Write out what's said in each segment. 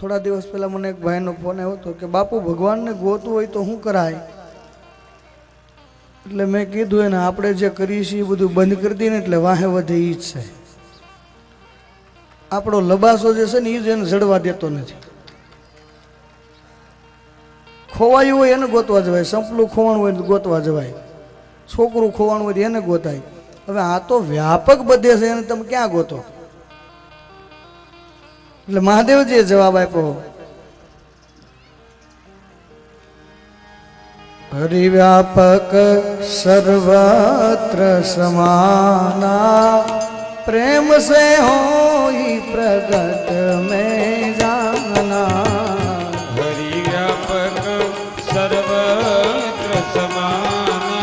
थोड़ा दिवस पहला मैंने एक भाई नो फोन आयो तो कि बापू भगवान ने गोतवू होय तो शू कराय। એટલે મેં કીધું એને આપણે જે કરીએ છીએ એ બધું બંધ કરી દઈએ ને એટલે વાહે વધે ઈ જ છે। આપણો લબાસો જે છે ને એ જ એને જડવા દેતો નથી। ખોવાયું હોય એને ગોતવા જવાય, સંપલું ખોવાણું હોય તો ગોતવા જવાય, છોકરું ખોવાણું હોય એને ગોતાય। હવે આ તો વ્યાપક બધે છે એને તમે ક્યાં ગોતો? એટલે મહાદેવજીએ જવાબ આપ્યો, हरिव्यापक सर्वत्र समाना, प्रेम से होई प्रगट में जाना। हरिव्यापक सर्वत्र समाना,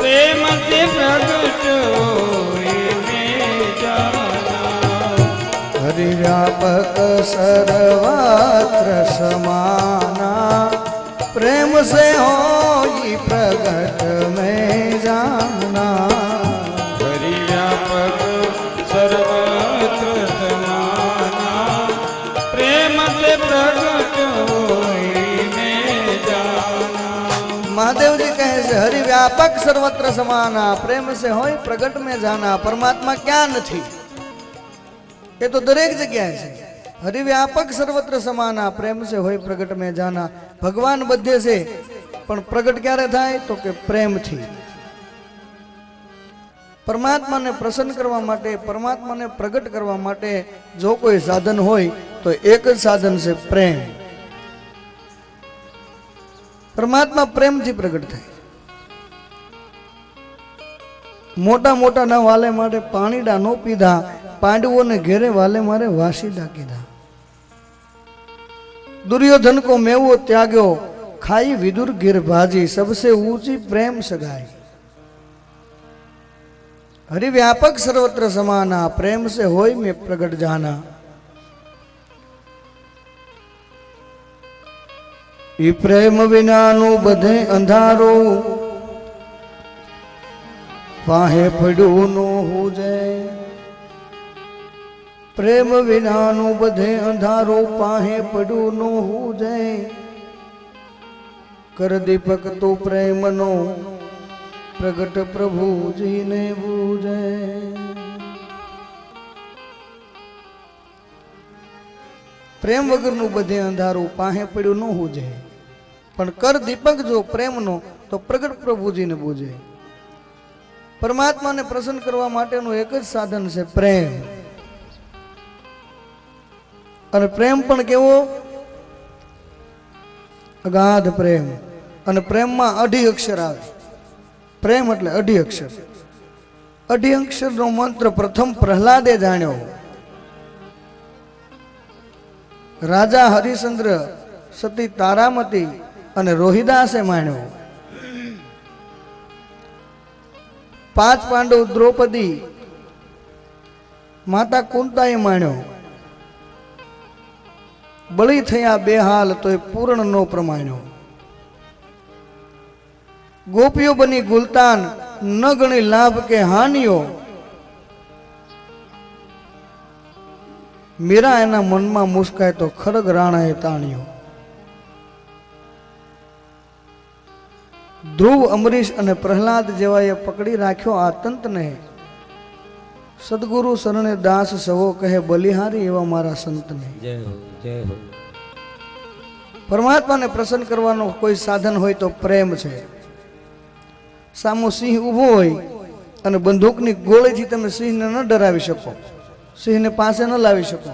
प्रेम से प्रगट होई में जाना। हरिव्यापक सर्वत्र समाना, प्रेम से होई प्रगट में जाना। हरिव्यापक सर्वत्र समाना, प्रेम से प्रगट होई में जाना। महादेव जी कहे से हरिव्यापक सर्वत्र समाना, प्रेम से होई प्रगट में जाना। परमात्मा क्या नहीं, ये तो दरेक जगह है। हरिव्यापक सर्वत्र समाना, प्रेम से होय प्रगट में जाना। भगवान बधे से पण प्रगट क्यारे थाय तो के प्रेम थी। परमात्मा ने प्रसन्न करवा माटे, परमात्मा ने प्रगट करवा माटे जो कोई साधन होय तो एक ज साधन से प्रेम। परमात्मा प्रेम थी प्रगट थाय। मोटा मोटा ना वाले माटे पाणीडा नो पीधा, पांडवों ने घेरे वाले मारे वासीडा कीधा। दुर्योधन को मेवो त्याग्यो, खाई विदुर गिर भाजी, सबसे ऊंची प्रेम सगाई। हरिव्यापक सर्वत्र समाना, प्रेम से होय में प्रगट जाना। ई प्रेम विनानु बधे अंधारो, पाहे पड़ू नो हो जाए। प्रेम विनानु बधे अंधारो, पाहे पड़ू नो हो जाए। कर दीपक तो प्रेम नो, प्रगट प्रभु जी ने बूझे। प्रेम वगर नु बधे अंधारो, पाहे पड़ू नो हो जाए। पण कर दीपक जो प्रेम नो तो प्रगट प्रभु जी ने बूझे। परमात्मा ने प्रसन्न करवा माटेनो एक ज साधन से प्रेम। અને પ્રેમ પણ કેવો? અગાધ પ્રેમ। અને પ્રેમમાં અઢી અક્ષર આવે। પ્રેમ એટલે અઢી અક્ષર। અઢી અક્ષરનો મંત્ર પ્રથમ પ્રહલાદે જાણ્યો। રાજા હરિશ્ચંદ્ર, સતી તારામતી અને રોહિદાસે માણ્યો। પાંચ પાંડવ દ્રૌપદી, માતા કુંતાએ માણ્યો। बळी थया बेहाल तो पूर्ण नो प्रमाण्यो। गोपियों बनी गुलतान, न गणी लाभ के हानियो। मीरा एना मन में मुस्काय तो खड़ग राणाए ताणियो। ध्रुव, अमरीश अने प्रहलाद जेवाए पकड़ी राख्यो आ तंत ने। सदगुरु शरणे दास सवो कहे, बलिहारी एवा मारा संत ने। जय हो, जय हो। परमात्मा ने प्रसन्न करवानो कोई साधन होय तो प्रेम छे। सामो सिंह उभो होय अने बंदूकनी गोळीथी तमे सिंहने न डरावी शको, सिंहने पासे न लावी शको।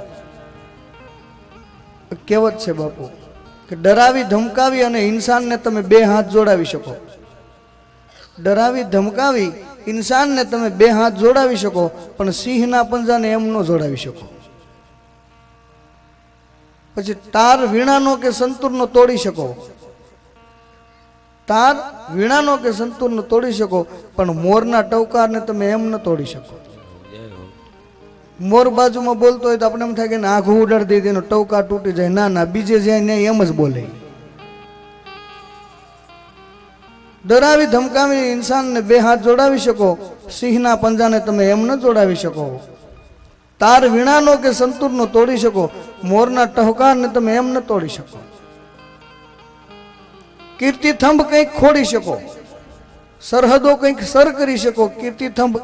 कहेवत छे बापू के डरावी धमकावी अने इंसानने तमे बे हाथ जोड़ावी शको। डरावी धमकावी इंसान ने तमे बे हाथ जोड़ावी शको, पण सिंहना पंजाने एम न जोड़ावी शको। पछी तार वीणानो के संतूरनो तोड़ी शको, तार वीणानो के संतूरनो तोड़ी शको, पण मोरना टवकारने तमे एम न तोड़ी शको। मोर बाजू में बोलतो होय तो अपने एम थाय के आघू उडाड़ी दे, टवकार तूटी जाए। ना ना, बीजे जाए ने एम ज बोले। डरावी धमकावी इंसान ने बे हाथ जोड़ावी शको, सिंहना पंजा ने तमे एम न जोड़ावी शको। તાર વીણાનો કે સંતૂરનો તોડી શકો, મોરના ટહુકારને તમે એમ ન તોડી શકો. કીર્તિથંભ કંઈક ખોડી શકો, સરહદો કંઈક સર કરી શકો, કીર્તિથંભ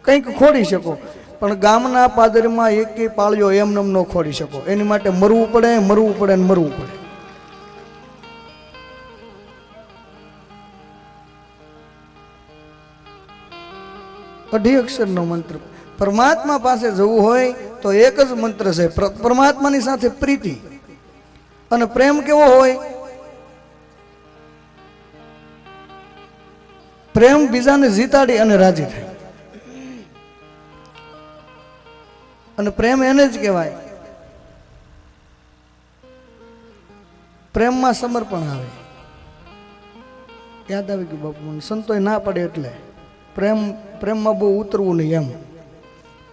કંઈક ખોડી શકો, પણ ગામના પાદરમાં એકેય પાળ્યો એમને ન ખોડી શકો. એની માટે મરવું પડે, મરવું પડે ને મરવું પડે. અઢી અક્ષરનો મંત્ર. પરમાત્મા પાસે જવું હોય તો એક જ મંત્ર છે, પરમાત્માની સાથે પ્રીતિ. અને પ્રેમ કેવો હોય? પ્રેમ બીજાને જીતાડી અને રાજી થાય. અને પ્રેમ એને જ કહેવાય. પ્રેમમાં સમર્પણ આવે. યાદ આવી ગયું બાપુ, સંતોય ના પડે એટલે પ્રેમમાં બહુ ઉતરવું નહીં, એમ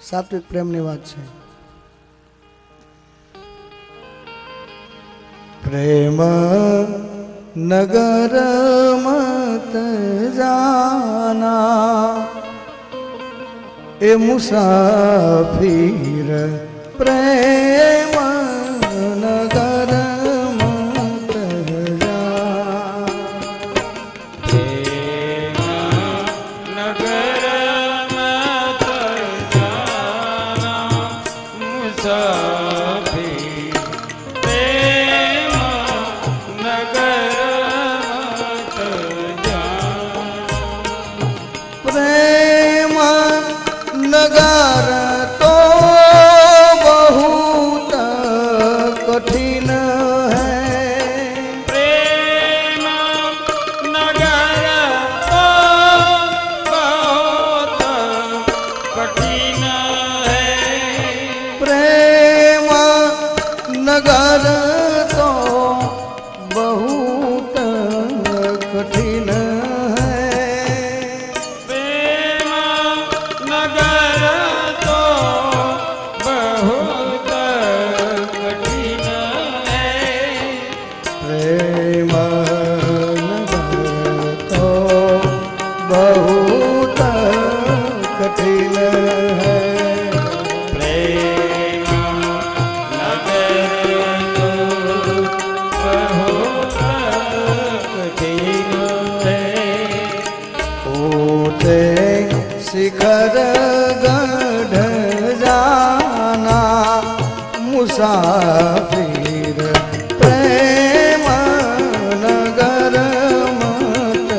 સાત્વિક પ્રેમની વાત છે. પ્રેમ નગર મત જાના એ મુસાફિર, પ્રેમ નગર મત જાના. प्रेम नगर तो बहुत कठिन है, प्रेम नगर तो बहुत कठिन है, प्रेम नगर तो बहुत कठिन है. शिखर गढ़ जाना मुसाफिर, प्रेम नगर मत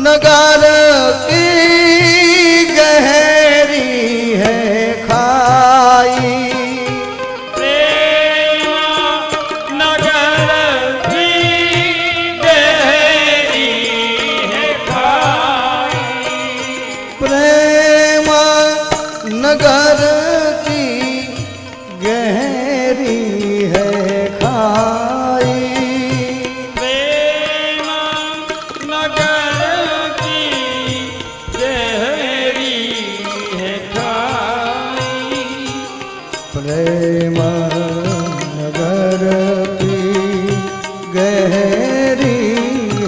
नगर की गहरी है खाई, प्रेम नगर की गहरी है खाई, प्रेम नगर की गहरी है खाई, प्रेम नगर प्रेम नगर की गहरी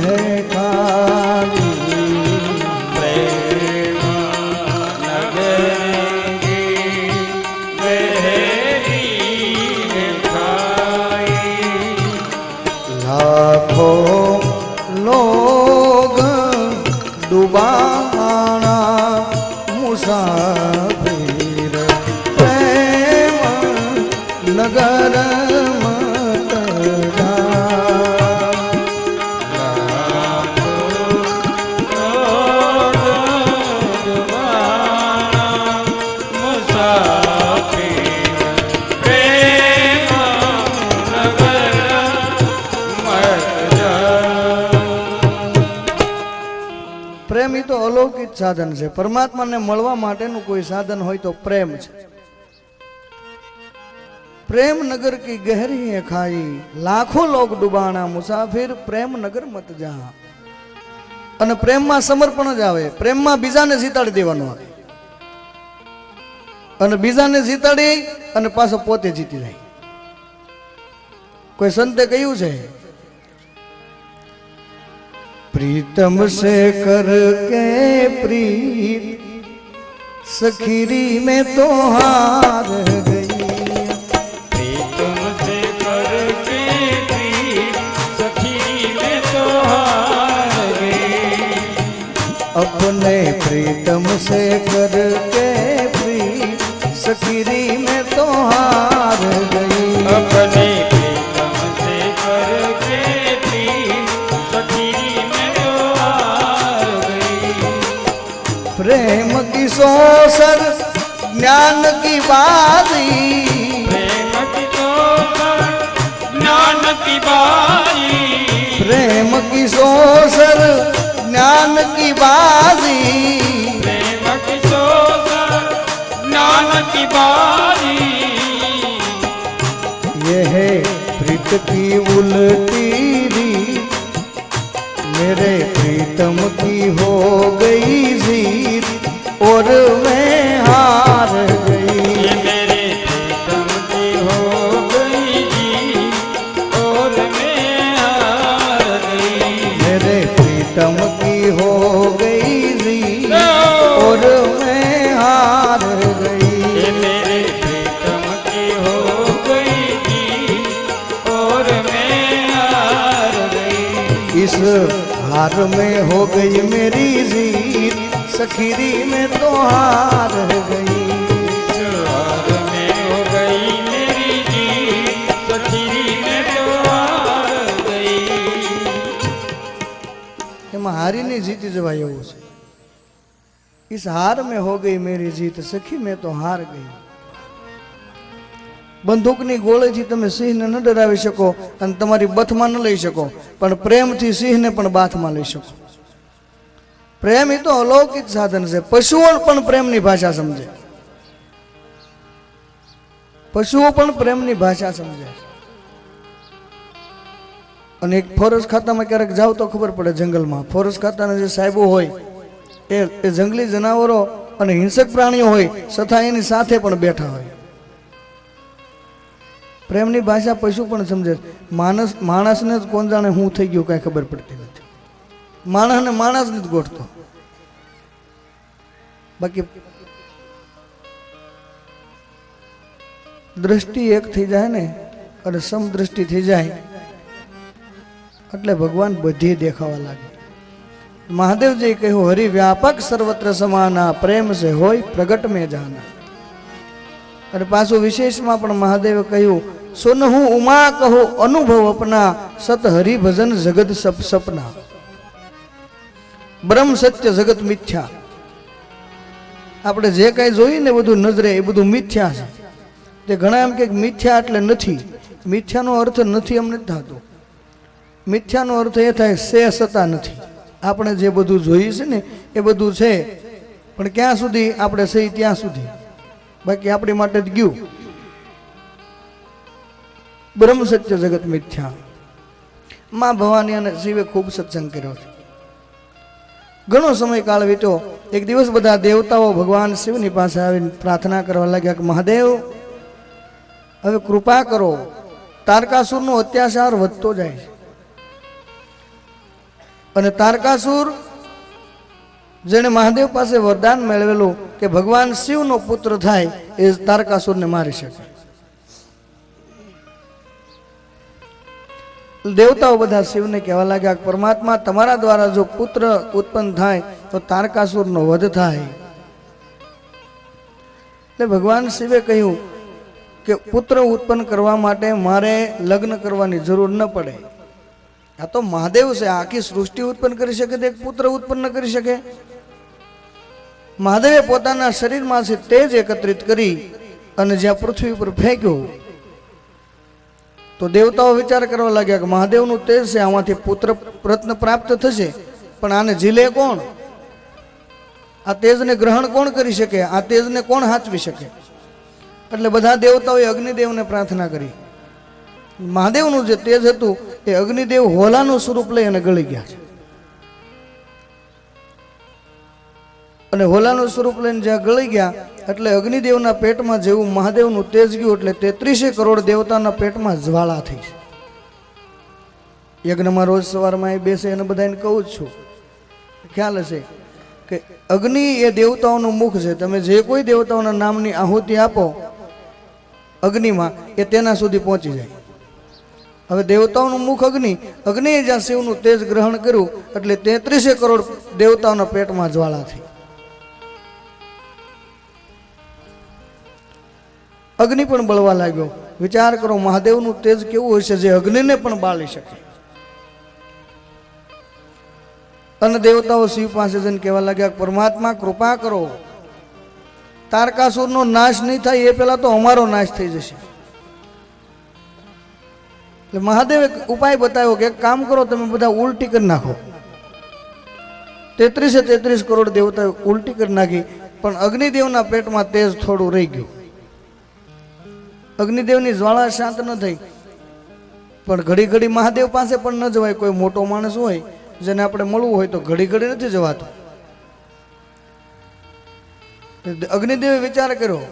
है खाई, प्रेम नगर की गहरी है खाई, लाखों लोग डुबाना मुसाफिर, प्रेम नगर मत પ્રેમ એ તો અલૌકિક સાધન છે. પરમાત્માને મળવા માટેનું કોઈ સાધન હોય તો પ્રેમ છે. प्रेम नगर की गहरी है खाई, लाखों लोग डुबाना मुसाफिर, प्रेम नगर मत जा. અને પ્રેમમાં સમર્પણ જ આવે. પ્રેમમાં બીજાને જીતાડી દેવાનું આવે અને બીજાને જીતાડી અને પાછો પોતે જીતી જાય. કોઈ સંતે કહ્યું છે, प्रीतम से करके प्रीत सखीरी में तो हार गई. प्रीतम से करके प्रीत सखी में तो हार गई. अपने प्रीतम से करके प्रीत सखीरी में तो हार गई. अपने प्रीतम से करके प्रीत सखी में तो हार गई. प्रेम की सोसर ज्ञान की बाजी. प्रेम की सोसर ज्ञान की बाजी. प्रेम की सोसर ज्ञान की बाजी. प्रेम की सोसर ज्ञान की बाजी. ये है प्रीत की उल्टी रीत. मेरे प्रीतम की हो गई जीत और मैं हार गई. ये मेरे प्रीतम की हो गई जीत और मैं हार गई. मेरे प्रीतम की हो गई जीत और मैं हार गई. ये मेरे प्रीतम की हो गई जीत और मैं हार गई. इस हार में हो गई मेरी जीत. सखीरी में तो हार गई. इस हार में हो गई मेरी जीत. सखी में तो हार गई. એમાં હારીને જીતી જવાય એવું છે. इस हार में हो गई मेरी जीत सखी में तो हार गई. બંદૂકની ગોળીથી તમે સિંહને ન ડરાવી શકો અને તમારી બથમાં ન લઈ શકો, પણ પ્રેમથી સિંહને પણ બાથમાં લઈ શકો. પ્રેમ એ તો અલૌકિક સાધન છે. પશુઓ પણ પ્રેમની ભાષા સમજે. પશુઓ પણ પ્રેમની ભાષા સમજે. અને એક ફોરેસ્ટ ખાતામાં ક્યારેક જાવ તો ખબર પડે, જંગલમાં ફોરેસ્ટ ખાતાના જે સાહેબો હોય એ જંગલી જનાવરો અને હિંસક પ્રાણીઓ હોય છતાં એની સાથે પણ બેઠા હોય. પ્રેમની ભાષા પશુ પણ સમજે. માણસને જ કોણ જાણે હું થઈ ગયું કાંઈ ખબર પડતી નથી. માણસને માણસ નથી ગોઠતો. બાકી દ્રષ્ટિ એક થઈ જાય ને અને સમદ્રષ્ટિ થઈ જાય એટલે ભગવાન બધી દેખાવા લાગે. મહાદેવજી કહ્યું, હરિ વ્યાપક સર્વત્ર સમાના, પ્રેમ સે હોય પ્રગટ में जाना. અને પાછું વિશેષમાં પણ મહાદેવે કહ્યું, સુન હું ઉમા કહું અનુભવ અપના, સત હરિ ભજન જગત સપ સપના. બ્રહ્મ સત્ય જગત મિથ્યા. આપણે જે કાંઈ જોઈએ ને બધું નજરે એ બધું મિથ્યા છે. તે ઘણા એમ કે મિથ્યા એટલે નથી. મિથ્યાનો અર્થ નથી એમ નથી થતો. મિથ્યાનો અર્થ એ થાય છે સતા નથી. આપણે જે બધું જોઈએ છે ને એ બધું છે, પણ ક્યાં સુધી આપણે સહી ત્યાં સુધી, બાકી આપણી માટે જ ગયું. બ્રહ્મ સત્ય જગત મિથ્યા. માં ભવાની અને શિવે ખૂબ સત્સંગ કર્યો છે. ઘણો સમય કાળ વીત્યો. એક દિવસ બધા દેવતાઓ ભગવાન શિવની પાસે આવીને પ્રાર્થના કરવા લાગ્યા કે મહાદેવ હવે કૃપા કરો, તારકાસુરનો અત્યાચાર વધતો જાય છે. અને તારકાસુર જેણે મહાદેવ પાસે વરદાન મેળવેલું કે ભગવાન શિવનો પુત્ર થાય એ તારકાસુરને મારી શકે. દેવતાઓ બધા શિવને કહેવા લાગ્યા કે પરમાત્મા તમારા દ્વારા જો પુત્ર ઉત્પન્ન થાય તો તારકાસુરનો વધ થાય. એટલે ભગવાન શિવે કહ્યું કે પુત્ર ઉત્પન્ન કરવા માટે મારે લગ્ન કરવાની જરૂર ન પડે. આ તો મહાદેવ છે, આખી સૃષ્ટિ ઉત્પન્ન કરી શકે તો એક પુત્ર ઉત્પન્ન કરી શકે. મહાદેવે પોતાના શરીરમાંથી તેજ એકત્રિત કરી અને જ્યાં પૃથ્વી ઉપર ફેંક્યો તો દેવતાઓ વિચાર કરવા લાગ્યા કે મહાદેવનું તેજ છે, આમાંથી પુત્ર રત્ન પ્રાપ્ત થશે, પણ આને ઝીલે કોણ? આ તેજને ગ્રહણ કોણ કરી શકે? આ તેજને કોણ હાચવી શકે? એટલે બધા દેવતાઓએ અગ્નિદેવને પ્રાર્થના કરી. મહાદેવનું જે તેજ હતું એ અગ્નિદેવ હોલાનું સ્વરૂપ લઈ અને ગળી ગયા છે. અને હોલાનું સ્વરૂપ લઈને જ્યાં ગળી ગયા એટલે અગ્નિદેવના પેટમાં જેવું મહાદેવનું તેજ ગયું એટલે 33 કરોડ દેવતાના પેટમાં જ્વાળા થઈ. યજ્ઞમાં રોજ સવારમાં એ બેસે એને બધાને કહું જ છું, ખ્યાલ હશે કે અગ્નિ એ દેવતાઓનું મુખ છે. તમે જે કોઈ દેવતાઓના નામની આહુતિ આપો અગ્નિમાં એ તેના સુધી પહોંચી જાય. હવે દેવતાઓનું મુખ અગ્નિ, અગ્નિએ જ્યાં શિવનું તેજ ગ્રહણ કર્યું એટલે 33 કરોડ દેવતાઓના પેટમાં જ્વાળા થઈ. અગ્નિ પણ બળવા લાગ્યો. વિચાર કરો મહાદેવનું તેજ કેવું હશે જે અગ્નિને પણ બાળી શકે. અને દેવતાઓ શિવ પાસે જઈને કહેવા લાગ્યા, પરમાત્મા કૃપા કરો, તારકાસુરનો નાશ નહીં થાય એ પહેલા તો અમારો નાશ થઈ જશે. એટલે મહાદેવે ઉપાય બતાવ્યો કે એક કામ કરો, તમે બધા ઉલટી કરી નાખો. 33 કરોડ દેવતાઓ ઉલટી કરી નાખી, પણ અગ્નિદેવના પેટમાં તેજ થોડું રહી ગયું. અગ્નિદેવની જ્વાળા શાંત ન થઈ. પણ ઘડી ઘડી મહાદેવ પાસે પણ ન જવાય. કોઈ મોટો માણસ હોય જેને આપણે મળવું હોય તો ઘડી ઘડી નથી જવાતું. અગ્નિદેવે વિચાર કર્યો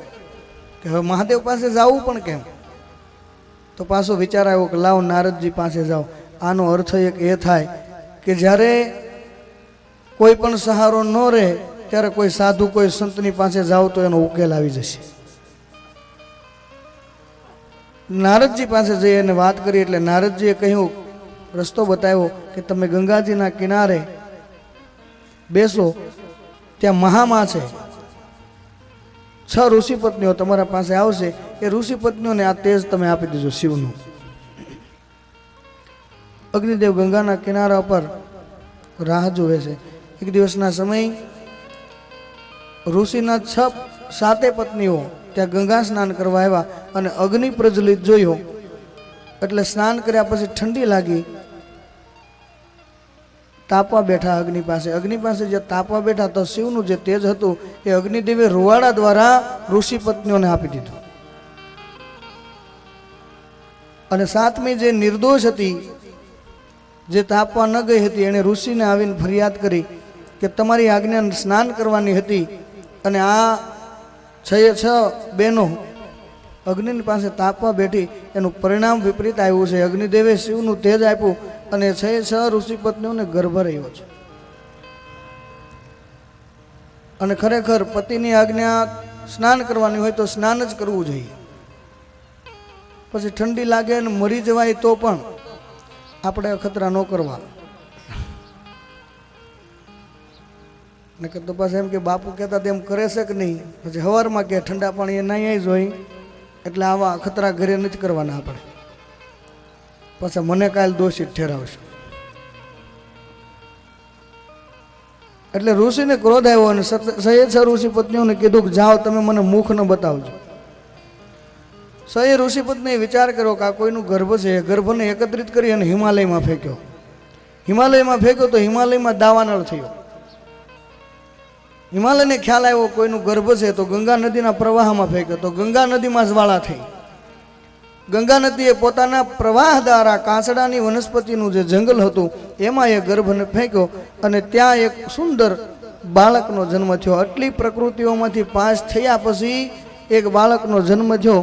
કે હવે મહાદેવ પાસે જવું પણ કેમ? તો પાછો વિચાર આવ્યો કે લાવ નારદજી પાસે જાઓ. આનો અર્થ એક એ થાય કે જ્યારે કોઈ પણ સહારો ન રહે ત્યારે કોઈ સાધુ કોઈ સંતની પાસે જાઓ તો એનો ઉકેલ આવી જશે. નારદજી પાસે જઈ અને વાત કરી એટલે નારદજીએ કહ્યું, રસ્તો બતાવ્યો કે તમે ગંગાજીના કિનારે બેસો, ત્યાં મહામા છે, 6 ઋષિ પત્નીઓ તમારા પાસે આવશે. એ ઋષિ પત્નીઓને આ તેજ તમે આપી દેજો શિવનું. અગ્નિદેવ ગંગાના કિનારા પર રાહ જોવે છે. એક દિવસના સમય ઋષિના 7 પત્નીઓ ત્યાં ગંગા સ્નાન કરવા આવ્યા અને અગ્નિ પ્રજ્વલિત જોયો. એટલે સ્નાન કર્યા પછી ઠંડી લાગી, તાપવા બેઠા અગ્નિ પાસે. અગ્નિ પાસે જે તાપવા બેઠા તો શિવનું જે તેજ હતું એ અગ્નિદેવે રૂવાડા દ્વારા ઋષિ પત્નીઓને આપી દીધું. અને 7મી જે નિર્દોષ હતી, જે તાપવા ન ગઈ હતી, એણે ઋષિને આવીને ફરિયાદ કરી કે તમારી આજ્ઞા સ્નાન કરવાની હતી અને આ 6 બહેનો અગ્નિની પાસે તાપવા બેઠી, એનું પરિણામ વિપરીત આવ્યું છે. અગ્નિદેવે શિવનું તેજ આપ્યું અને 6 ઋષિ પત્નીઓને ગર્ભ રહ્યો છે. અને ખરેખર પતિની આજ્ઞા સ્નાન કરવાની હોય તો સ્નાન જ કરવું જોઈએ. પછી ઠંડી લાગે અને મરી જવાય તો પણ આપણે અખતરા ન કરવા. નકર તો પાછા એમ કે બાપુ કહેતા તેમ કરે છે કે નહીં, પછી હવારમાં કે ઠંડા પાણી એ નહીં જોઈ. એટલે આવા અખતરા ઘરે નથી કરવાના આપણે. પાછા મને કાલ દોષિત ઠેરાવશે. એટલે ઋષિને ક્રોધ આવ્યો અને 6 ઋષિ પત્નીઓને કીધું કે જાઓ તમે મને મુખ ન બતાવજો. 6 ઋષિ પત્નીએ વિચાર કર્યો કે આ કોઈનું ગર્ભ છે. ગર્ભને એકત્રિત કરી અને હિમાલયમાં ફેંક્યો. હિમાલયમાં ફેંક્યો તો હિમાલયમાં દાવાનળ થયો. હિમાલયને ખ્યાલ આવ્યો કોઈનું ગર્ભ છે તો ગંગા નદીના પ્રવાહમાં ફેંક્યો તો ગંગા નદીમાં જ્વાળા થઈ. ગંગા નદીએ પોતાના પ્રવાહ દ્વારા કાંસડાની વનસ્પતિનું જે જંગલ હતું એમાં એ ગર્ભને ફેંક્યો અને ત્યાં એક સુંદર બાળકનો જન્મ થયો. આટલી પ્રકૃતિઓમાંથી પાસ થયા પછી એક બાળકનો જન્મ થયો.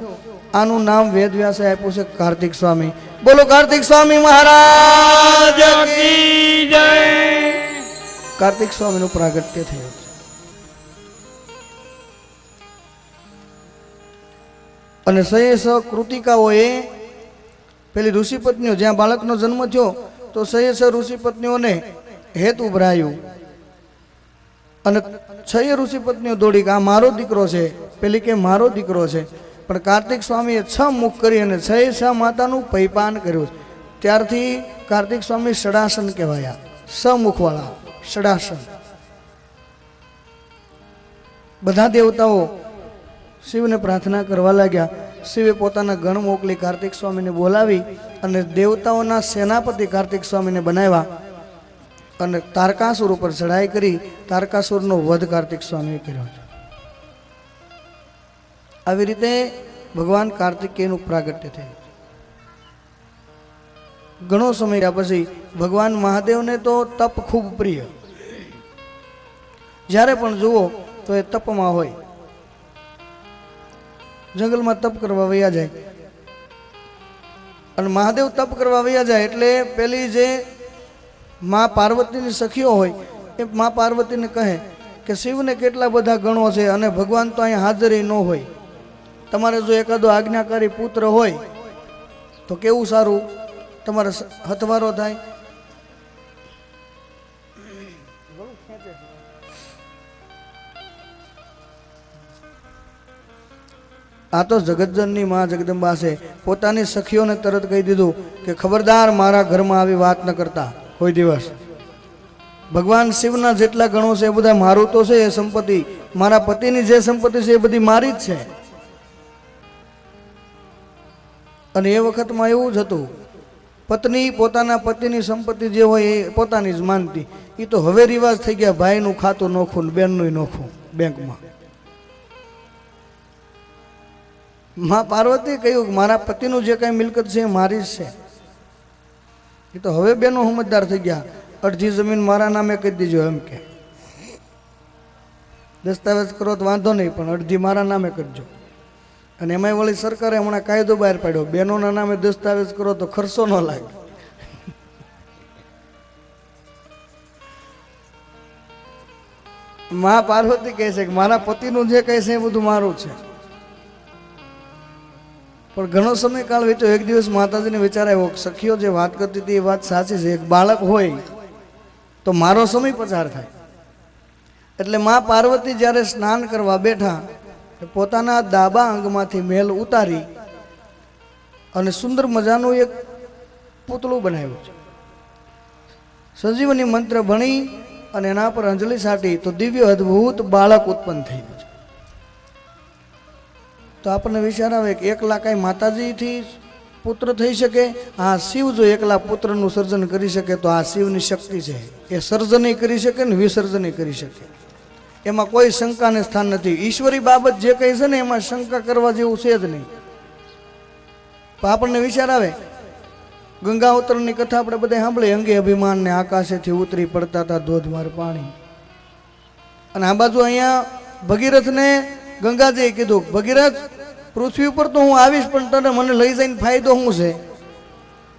આનું નામ વેદવ્યાસે આપ્યું છે કાર્તિક સ્વામી. બોલો કાર્તિક સ્વામી મહારાજ કી જય. કાર્તિક સ્વામીનું પ્રાગટ્ય થયું. અને 6 કૃતિકાઓએ પેલી ઋષિ પત્નીઓ જ્યાં બાળકનો જન્મ થયો તો 6 ઋષિ પત્નીઓને હેત ઉભરાયું અને 6 ઋષિ પત્નીઓ દોડી કે આ મારો દીકરો છે, પેલી કે મારો દીકરો છે. પણ કાર્તિક સ્વામીએ 6 મુખ કરી અને 6 માતાનું પૈપાન કર્યું. ત્યારથી કાર્તિક સ્વામી ષડાસન કહેવાયા. 6 મુખવાળા ષડાસન. બધા દેવતાઓ શિવને પ્રાર્થના કરવા લાગ્યા. શિવે પોતાના ગણ મોકલી કાર્તિક સ્વામીને બોલાવી અને દેવતાઓના સેનાપતિ કાર્તિક સ્વામીને બનાવ્યા અને તારકાસુર ઉપર ચડાઈ કરી તારકાસુરનો વધ કાર્તિક સ્વામીએ કર્યો છે. આવી રીતે ભગવાન કાર્તિકેયનું પ્રાગટ્ય થયું. ઘણો સમય રહ્યા પછી ભગવાન મહાદેવને તો તપ ખૂબ પ્રિય. જ્યારે પણ જુઓ તો એ તપમાં હોય, જંગલમાં તપ કરવા વયા જાય. અને મહાદેવ તપ કરવા વયા જાય એટલે પેલી જે મા પાર્વતીની સખીઓ હોય એ મા પાર્વતીને કહે કે શિવને કેટલા બધા ગણો છે અને ભગવાન તો અહીંયા હાજરી ન હોય. તમારે જો એકાદો આજ્ઞાકારી પુત્ર હોય તો કેવું સારું, તમારે હથવારો થાય. આ તો જગતજનની માં જગદંબા છે. પોતાની સખીઓને તરત કહી દીધું કે ખબરદાર મારા ઘરમાં આવી વાત ન કરતા કોઈ દિવસ. ભગવાન શિવના જેટલા ગણો છે એ બધા મારું તો છે, એ સંપત્તિ મારા પતિની જે સંપત્તિ છે એ બધી મારી જ છે. અને એ વખતમાં એવું જ હતું, પત્ની પોતાના પતિની સંપત્તિ જે હોય એ પોતાની જ માનતી. એ તો હવે રિવાજ થઈ ગયા, ભાઈનું ખાતું નોખું ને બેનનું નોખું બેંકમાં. મા પાર્વતી કહ્યું કે મારા પતિનું જે કાંઈ મિલકત છે એ મારી જ છે. એ તો હવે બેનો સમજદાર થઈ ગયા, અડધી જમીન મારા નામે કહી દીજો એમ કે દસ્તાવેજ કરો તો વાંધો નહીં પણ અડધી મારા નામે કરજો. અને એમાંય વળી સરકારે હમણાં કાયદો બહાર પાડ્યો, બહેનોના નામે દસ્તાવેજ કરો તો ખર્ચો ન લાગે. મા પાર્વતી કહે છે કે મારા પતિનું જે કહે છે એ બધું મારું છે. પણ ઘણો સમય કાળ વીત્યો. એક દિવસ માતાજીને વિચાર આવ્યો, સખીઓ જે વાત કરતી હતી એ વાત સાચી છે, એક બાળક હોય તો મારો સમય પસાર થાય. એટલે મા પાર્વતી જ્યારે સ્નાન કરવા બેઠા પોતાના ડાબા અંગમાંથી મેલ ઉતારી અને સુંદર મજાનું એક પૂતળું બનાવ્યું છે. સંજીવની મંત્ર ભણી અને એના પર અંજલિ સાટી તો દિવ્ય અદ્ભુત બાળક ઉત્પન્ન થઈ ગયું છે. તો આપણને વિચાર આવે કે એકલા કાંઈ માતાજીથી પુત્ર થઈ શકે? આ શિવ જો એકલા પુત્રનું સર્જન કરી શકે તો આ શિવની શક્તિ છે. એ સર્જનય કરી શકે ને વિસર્જનય કરી શકે, એમાં કોઈ શંકાને સ્થાન નથી. ઈશ્વરી બાબત જે કહી છે ને એમાં શંકા કરવા જેવું છે જ નહીં. તો આપણને વિચાર આવે, ગંગા ઉતરણની કથા આપણે બધા સાંભળીએ, અંગે અભિમાનને આકાશેથી ઉતરી પડતા હતા ધોધમાર પાણી. અને આ બાજુ અહીંયા ભગીરથને ગંગાજીએ કીધું, ભગીરથ પૃથ્વી ઉપર તો હું આવીશ પણ તને મને લઈ જઈને ફાયદો શું છે?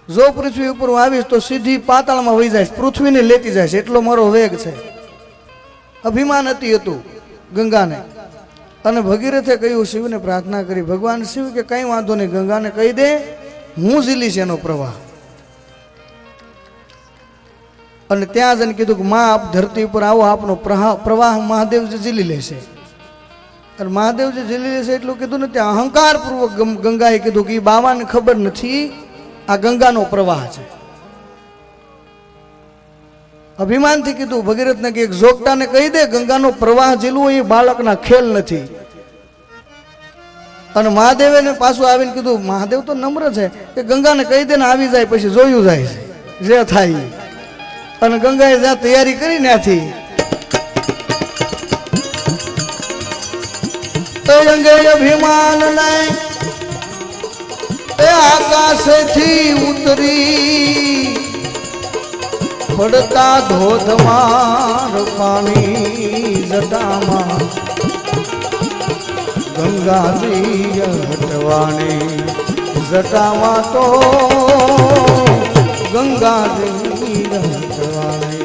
જો પૃથ્વી ઉપર હું આવીશ તો સીધી પાતાળમાં વહી જાય, પૃથ્વીને લેતી જાય, એટલો મારો વેગ છે. અભિમાન હતું ગંગાને. અને ભગીરથે કહ્યું, શિવને પ્રાર્થના કરી, ભગવાન શિવ કે કંઈ વાંધો નહીં, ગંગાને કહી દે હું ઝીલીશ એનો પ્રવાહ. અને ત્યાં જઈને કીધું કે માં આપ ધરતી ઉપર આવો, આપનો પ્રવાહ મહાદેવજી ઝીલી લેશે. અને મહાદેવજી ઝીલી લેશે એટલું કીધું ને ત્યાં અહંકારપૂર્વક ગંગાએ કીધું કે એ બાવાને ખબર નથી આ ગંગાનો પ્રવાહ છે. અભિમાનથી કીધું ભગીરથને કે એક જોગટાને કહી દે ગંગાનો પ્રવાહ ઝીલવો એ બાળકના ખેલ નથી. અને મહાદેવે પાછું આવીને કીધું, મહાદેવ તો નમ્ર છે કે ગંગાને કહી દે ને આવી જાય, પછી જોયું જાય છે જે થાય. અને ગંગાએ જ્યાં તૈયારી કરી ત્યાંથી અંગે અભિમાન એ આકાશથી ઉતરી પડતા ધોધમાર પાણી જટામાં ગંગાજી હટવાણી જટામાં તો ગંગાજી હટવાણી.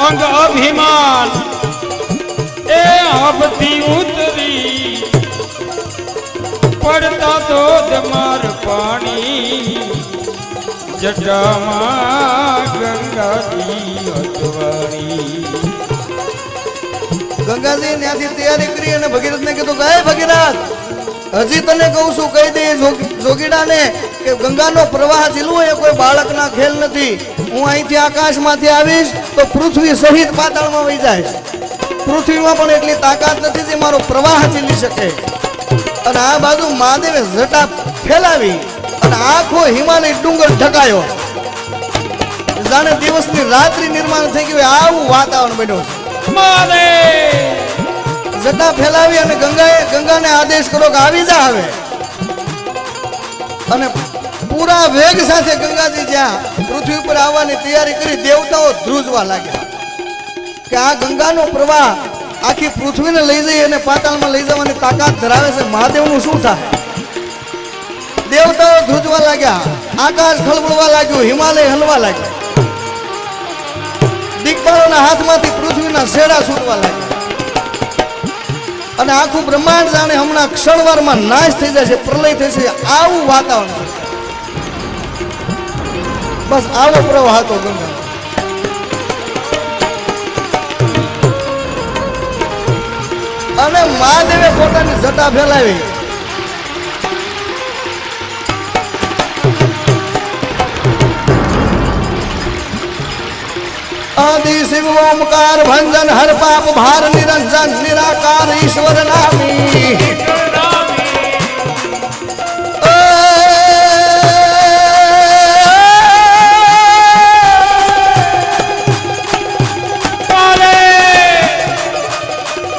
અંગ અભિમાન એ આપતી ઉતરી પડતા ધોધમાર પાણી જટામાં ગંગાજી હટવાણી. ગંગાજી ત્યાંથી તૈયારી કરી અને ભગીરથને કીધું કે હે ભગીરથ, હજી તને કહું છું, કહી દે જોગીડાને કે ગંગાનો પ્રવાહ ઝીલવો એ કોઈ બાળકના ખેલ નથી. હું અહીંથી આકાશમાંથી આવીશ તો પૃથ્વી સહિત પાતાળમાં વહી જાય. પૃથ્વીમાં પણ એટલી તાકાત નથી જે મારો પ્રવાહ ઝીલી શકે. અને આ બાજુ મહાદેવે જટા ફેલાવી અને આખો હિમાલય ડુંગર ઢકાયો, જાણે દિવસની રાત્રિ નિર્માણ થઈ ગયું, આવું વાતાવરણ બન્યું છે. જટા ફેલાવી અને ગંગાને આદેશ કરો કે આવી જા હવે. અને પૂરા વેગ સાથે ગંગાજી જ્યાં પૃથ્વી ઉપર આવવાની તૈયારી કરી દેવતાઓ ધ્રુજવા લાગ્યા કે આ ગંગાનો પ્રવાહ આખી પૃથ્વીને લઈ જઈ અને પાતાળમાં લઈ જવાની તાકાત ધરાવે છે. મહાદેવનું શું થાય? દેવતાઓ ધ્રુજવા લાગ્યા, આકાશ ખળબળવા લાગ્યું, હિમાલય હલવા લાગ્યા, દિગ્પાલોના હાથમાંથી પૃથ્વીના શેડા છૂટવા લાગ્યા અને આખું બ્રહ્માંડ જાણે હમણાં ક્ષણવારમાં નાશ થઈ જશે, પ્રલય થશે, આવું વાતાવરણ છે. બસ આવો પ્રવાહ હતો ગંગા. અને મહાદેવે પોતાની જટા ફેલાવી. આદિ શિવ ઓમકાર ભંજન હર પાપ ભાર નિરંજન નિરાકાર ઈશ્વર નામી.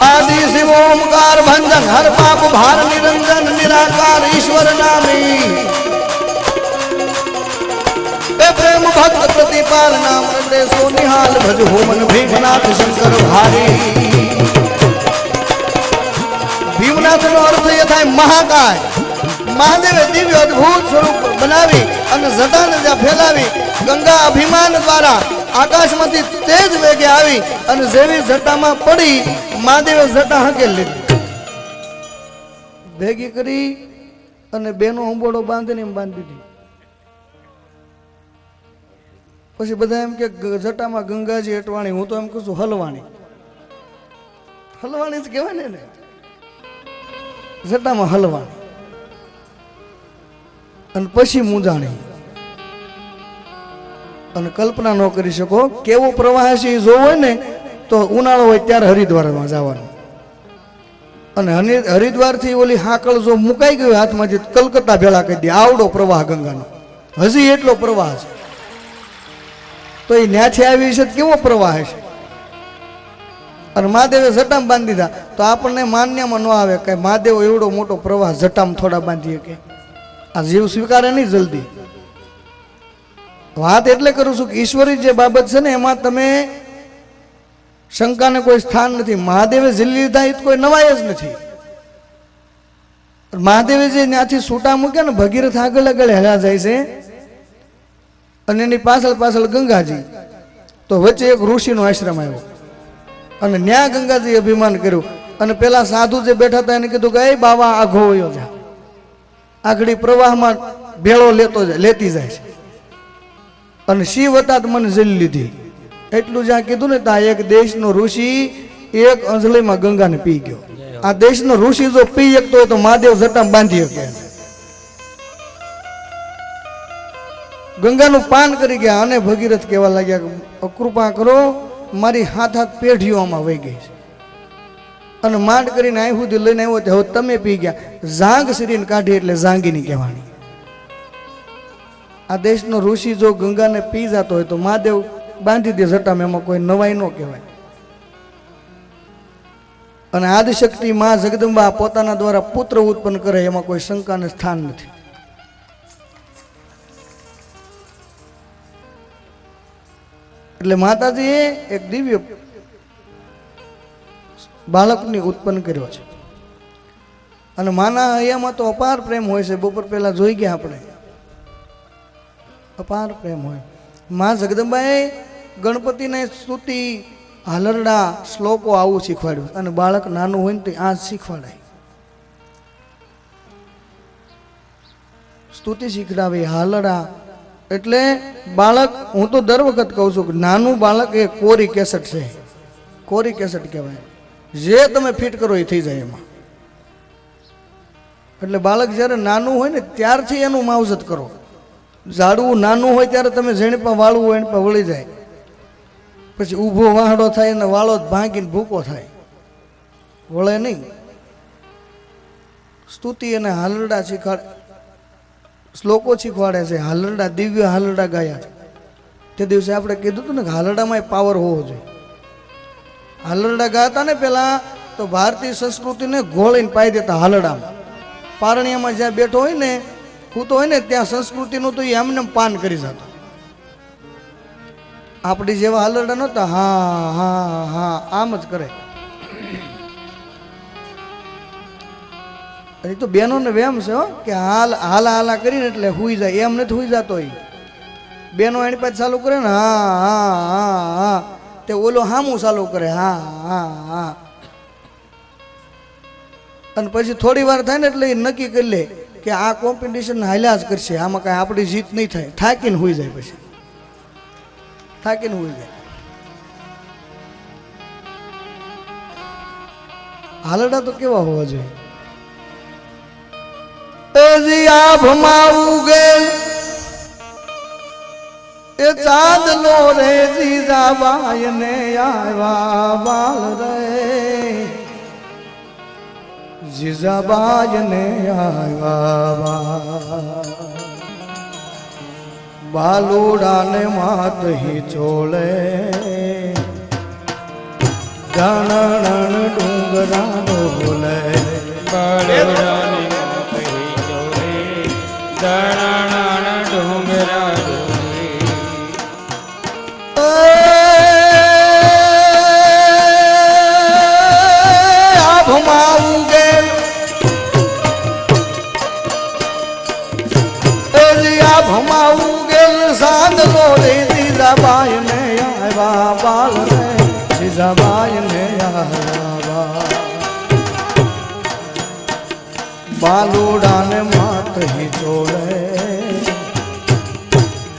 આદિ શિવ ઓમકાર ભંજન હર પાપ ભાર નિરંજન નિરાકાર ઈશ્વર નામી. प्रेम भक्त प्रतिपाल नाम देशो निहाल भज हो मन भीमनाथ शंकर भारी. भीमनाथ નો અર્થ એ થાય મહાકાય. મહાદેવે દિવ્ય અદ્ભુત સ્વરૂપ બનાવી અને જટાને જ્યાં ફેલાવી ગંગા અભિમાન દ્વારા આકાશમાંથી તેજ વેગે આવી અને જેવી જટામાં પડી મહાદેવે જટા હકેલી લીધી, ભેગી કરી અને બેનો અંબોડો બાંધીને એમ બાંધી દીધી. પછી બધા એમ કે જટામાં ગંગાજી અટવાણી, હું તો એમ કહું છું હલવાણી. હલવાણી જ કહેવાય ને, જટામાં હલવાણી. અને પછી મૂંઝાણી. અને કલ્પના ન કરી શકો કેવો પ્રવાહ છે એ જોવો હોય ને તો ઉનાળો હોય ત્યારે હરિદ્વારમાં જવાનું. અને હરિદ્વારથી ઓલી હાકળ જો મુકાઈ ગયું હાથમાંથી કલકત્તા ભેળા કરી દે, આવડો પ્રવાહ ગંગાનો. હજી એટલો પ્રવાહ છે. તો એ ન્યાથી આવી છે કેવો પ્રવાહ છે. અને મહાદેવે જટામાં બાંધી દીધા તો આપણને માન્યમાં ન આવે કે મહાદેવ એવડો મોટો પ્રવાહ જટામાં થોડા બાંધીએ કે આ જીવ સ્વીકારે નહીં જલ્દી. વાત એટલે કરું છું કે ઈશ્વરી જે બાબત છે ને એમાં તમે શંકાને કોઈ સ્થાન નથી. મહાદેવે ઝીલી લીધા એ કોઈ નવાય જ નથી. મહાદેવે જે ત્યાંથી છૂટા મૂક્યા ને ભગીરથ આગળ આગળ હેલા જાય છે અને એની પાછળ પાછળ ગંગાજી, તો વચ્ચે એક ઋષિનો આશ્રમ આવ્યો અને ન્યા ગંગાજી અભિમાન કર્યું અને પેલા સાધુ જે બેઠા હતા એને કીધું કે એ બાવા આઘો વયો જા, આગળી પ્રવાહમાં ભેળો લેતી જાય છે. અને શિવ હતા તો મને જલી લીધી. એટલું જ્યાં કીધું ને ત્યાં એક દેશનો ઋષિ એક અંજલીમાં ગંગાને પી ગયો. આ દેશનો ઋષિ જો પી શકતો હોય તો મહાદેવ જટામાં બાંધી શકે. ગંગાનું પાન કરી ગયા અને ભગીરથ કહેવા લાગ્યા કૃપા કરો, મારી હાથ હાથ પેઢીઓ આમાં વહી ગઈ છે. અને માંડ કરીને અહીં સુધી લઈને આવ્યો તો હવે તમે પી ગયા. ઝાંગ શરીને કાઢી એટલે ઝાંગીની કહેવાની. આ દેશનો ઋષિ જો ગંગાને પી જતો હોય તો મહાદેવ બાંધી દે જટામાં, એમાં કોઈ નવાઈ ન કહેવાય. અને આદિશક્તિ માં જગદંબા પોતાના દ્વારા પુત્ર ઉત્પન્ન કરે એમાં કોઈ શંકાને સ્થાન નથી. એટલે માતાજીએ એક દિવ્ય બાળકની ઉત્પન્ન કર્યો છે. અને માના હૈયામાં તો અપાર પ્રેમ હોય છે. બપોર પહેલા જોઈ ગયા આપણે, અપાર પ્રેમ હોય. માં જગદંબાએ ગણપતિને સ્તુતિ, હાલરડા, શ્લોકો આવું શીખવાડ્યું. અને બાળક નાનું હોય ને તો આ શીખવાડાય, સ્તુતિ શીખડાવી, હાલરડા. એટલે બાળક, હું તો દર વખત કહું છું કે નાનું બાળક એ કોરી કેસેટ છે. કોરી કેસેટ કહેવાય. જે તમે ફિટ કરો એ થઈ જાય એમાં. એટલે બાળક જ્યારે નાનું હોય ને ત્યારથી એનું માવજત કરો. ઝાડવું નાનું હોય ત્યારે તમે જેણે પણ વાળવું હોય એને પણ વળી જાય. પછી ઊભો વાહડો થાય અને વાળો ભાંગીને ભૂકો થાય, વળે નહીં. સ્તુતિ અને હાલરડા શીખવાડે, શ્લોકો શીખવાડે છે. હાલરડા, દિવ્ય હાલરડા ગાયા છે. તે દિવસે આપણે કીધું હતું ને કે હાલરડામાં પાવર હોવો જોઈએ. હાલરડા ગાતા ને પેલા તો ભારતીય સંસ્કૃતિને ઘોળીને પાઈ દેતા હાલડામાં. પારણિયામાં જ્યાં બેઠો હોય ને હું તો હોય ને ત્યાં સંસ્કૃતિનું તો એ એમને પાન કરી જતો. આપણી જેવા હાલરડા નહોતા, હા હા હા આમ જ કરે. એ તો બેનોને વેમ છે હો કે હાલા કરીને એટલે હુઈ જાય, એમ નથી હુઈ જતો. એ બેનો એની પાસે ચાલુ કરે ને હા હા હા હા તે ઓલો હામું ચાલુ કરે હા હા હા, અને પછી થોડી વાર થાય ને એટલે એ નક્કી કરી લે કે આ કોમ્પિટિશન હાલ્યા જ કરશે, આમાં કાંઈ આપણી જીત નહીં થાય. થાકીને હુઈ જાય, પછી થાકીને હુઈ જાય. હાલડા તો કેવા હોવા જોઈએ. એજી આભમાં ઉગેલ એ ચાંદલો રે જીજાબાઈ ને આવ્યા બાલ રે, જીજાબાઈ ને આવ્યા બાલુડા ને માત હી ચોળે, ધણણ ડુંગરા બોલે બાલુડાની માત હી ચોળે, ધણણ ડુંગરા સાંદલો રે જીજાબાઈ ને આવ્યા બાલ રે, જીજાબાઈ ને આવ્યા બાલુડા ને માત હી ચોળે,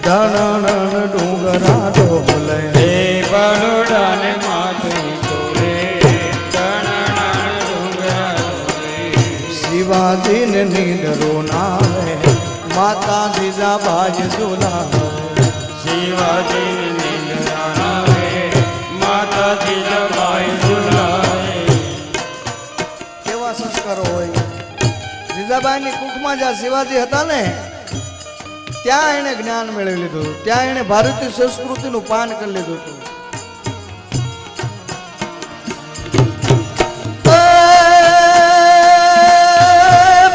ધણણ ડુંગરા ડોલે બાલુડાને માત હી ચોળે, ધણણ ડુંગરા ડોલે. શિવાજી ને નીંદરો નાવે, માતા જીજાબાઈ ઝુલાવે, શિવાજી નીંદરા નાવે, માતા જીજાબાઈ ઝુલાવે. કેવા સંસ્કારો હોય. જીજાબાઈની કુખમાં જ્યાં શિવાજી હતા ને ત્યાં એને જ્ઞાન મેળવી લીધું, ત્યાં એને ભારતીય સંસ્કૃતિનું પાન કરી લીધું હતું.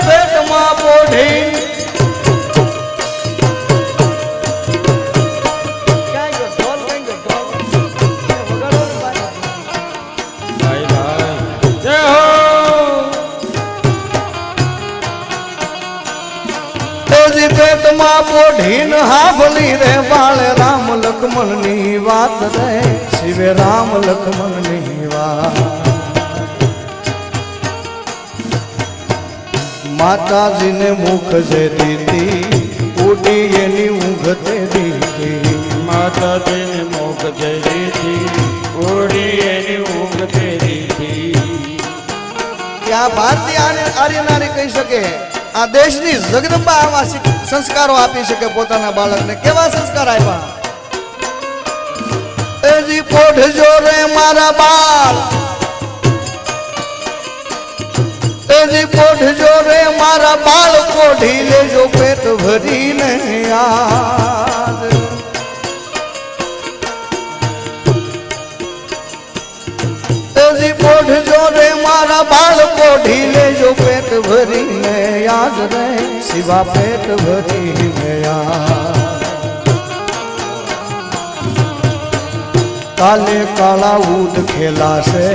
પેટમાં પોઢી પેટમાં પોઢીન હાભલી રે બાળ રામ લક્ષ્મણ ની વાત રે, શિવે રામ લક્ષ્મણ ની વાત. માતાજીને મુખ જે દીધી ઉડી એની ઊંઘ તે દીધી, માતાજીને મુખ જે દીધી ઉડી એની ઊંઘ તે દીધી. ત્યાં ભારતીય આર્ય નારી કહી શકે આ દેશની જગદંબા આવા સંસ્કારો આપી શકે પોતાના બાળકને. કેવા સંસ્કાર આપ્યા. એજી પોઢજો રે મારા બાળ, એજી પોઢજો રે મારા બાળ, પોઢી લેજો પેટ ભરીને યાદ. એજી પોઢજો રે મારા બાળ, પોઢી લેજો પેટ ભરીને યાદ રે, શિવા પેટ ભરીને યાદ. કાલે કાળા ઉદ ખેલાશે,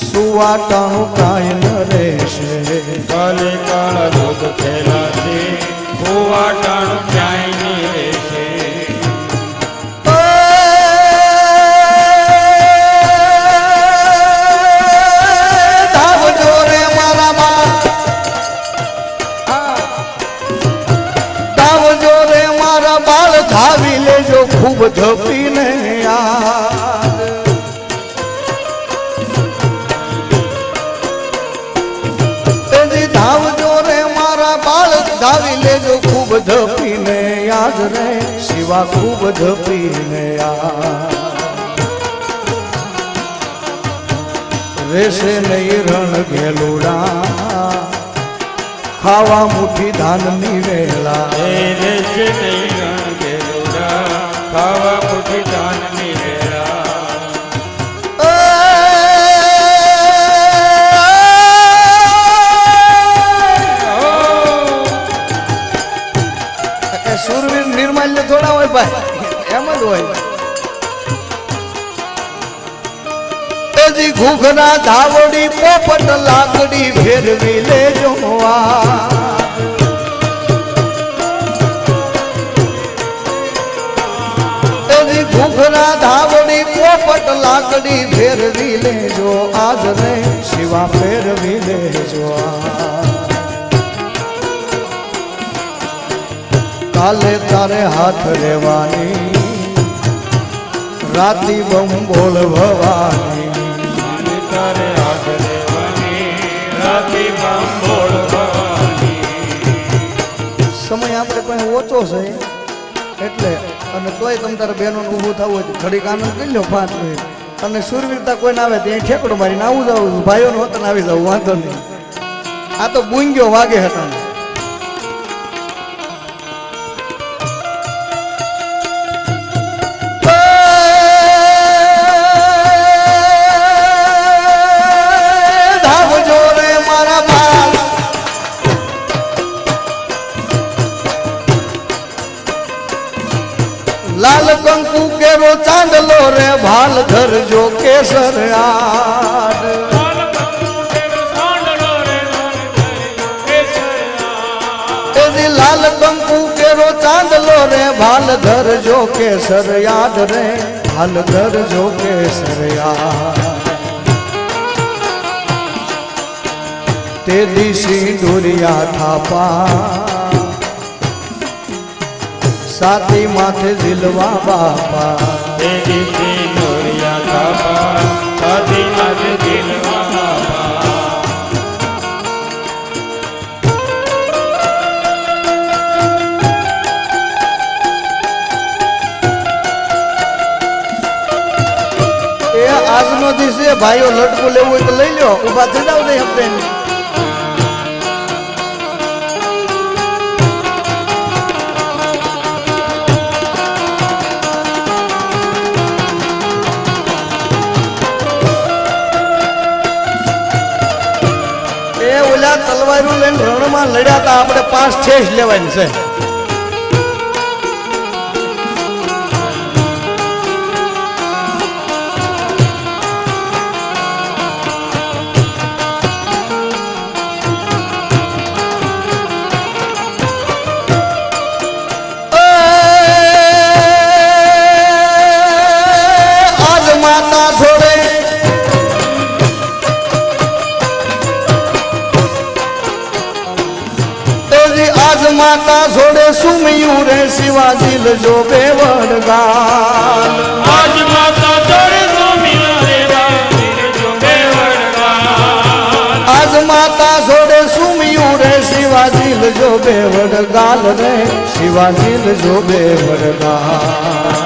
સુવાટાનું કાંઈ ન રહેશે. કાલે કાળા દૂધ ખેલાશે, સુવાટાનું ક્યાંય નહીં રહેશે. ધાવી લેજો ખૂબ ધપીને યાદ. તેજી ધાવજો રે મારા બાળ, ધાવી લેજો ખૂબ ધપીને યાદ રે, શિવા ખૂબ ધપીને યાદ. રેશે નહીં રણ ઘેલુડા, ખાવા મુઠ્ઠી ધાનની વેલા. રેશે નહીં રણ ઘેલુડા, ખાવા મુઠ્ઠી ધાનની વેલા. ઘૂઘરા ધાવડી પોપટ લાકડી ફેરવી લેજો ઘૂઘરા ધાવડી પોપટ લાકડી ફેરવી લેજો આજ રે શિવા ફેરવી લેજો કાલે તારે હાથ રેવાની રાતી બંબોળ ભવાની તારે હાથ રેવાની રાતી બંબોળ ભવાની સમય આપણે પાસે ઓછો છે એટલે અને તોય તમે તારા બહેનો ઊભું થવું હોય તો ઘડીક આનંદ કરી લો 5 મિનિટ અને સુરવીરતા કોઈ ના આવે ત્યાં ઠેકડો મારીને આવું જાવ ભાઈઓનો હોત ને આવી જાવ વાંધો નહીં આ તો બુંગ્યો વાગે હતા લાલ કંકુ કેરો ચાંદલો રે ભાલ ધરજો કેસર આડ લાલ કંકુ કેરો ચાંદલો રે ભાલ ધરજો કેસર યાદ રે ભાલ ધરજો કેસર યાદ તે દિશી દુરિયા થાપા साथी माथे दिलवा बापा तेरी से नोरिया बापा साथी माथे दिलवा बापा એ આજનો દિવસે ભાઈઓ લટકું લેવું હોય તો લઈ લો ઊભા થઈ જાવ નહીં હપ્તે તલવારું લઈને રણમાં લડ્યા હતા આપણે 5 ઠેસ લેવાની છે આજ માતા છોડે માતા છોડે સુમિયું રે શિવાજી લજો બેવડગાલ આજ માતા છોડે સુમિયું રે શિવાજી લજો બેવડગાલ આજ માતા છોડે સુમિયું રે શિવાજી લજો બેવડગાલ રે શિવાજી લજો બેવડગાલ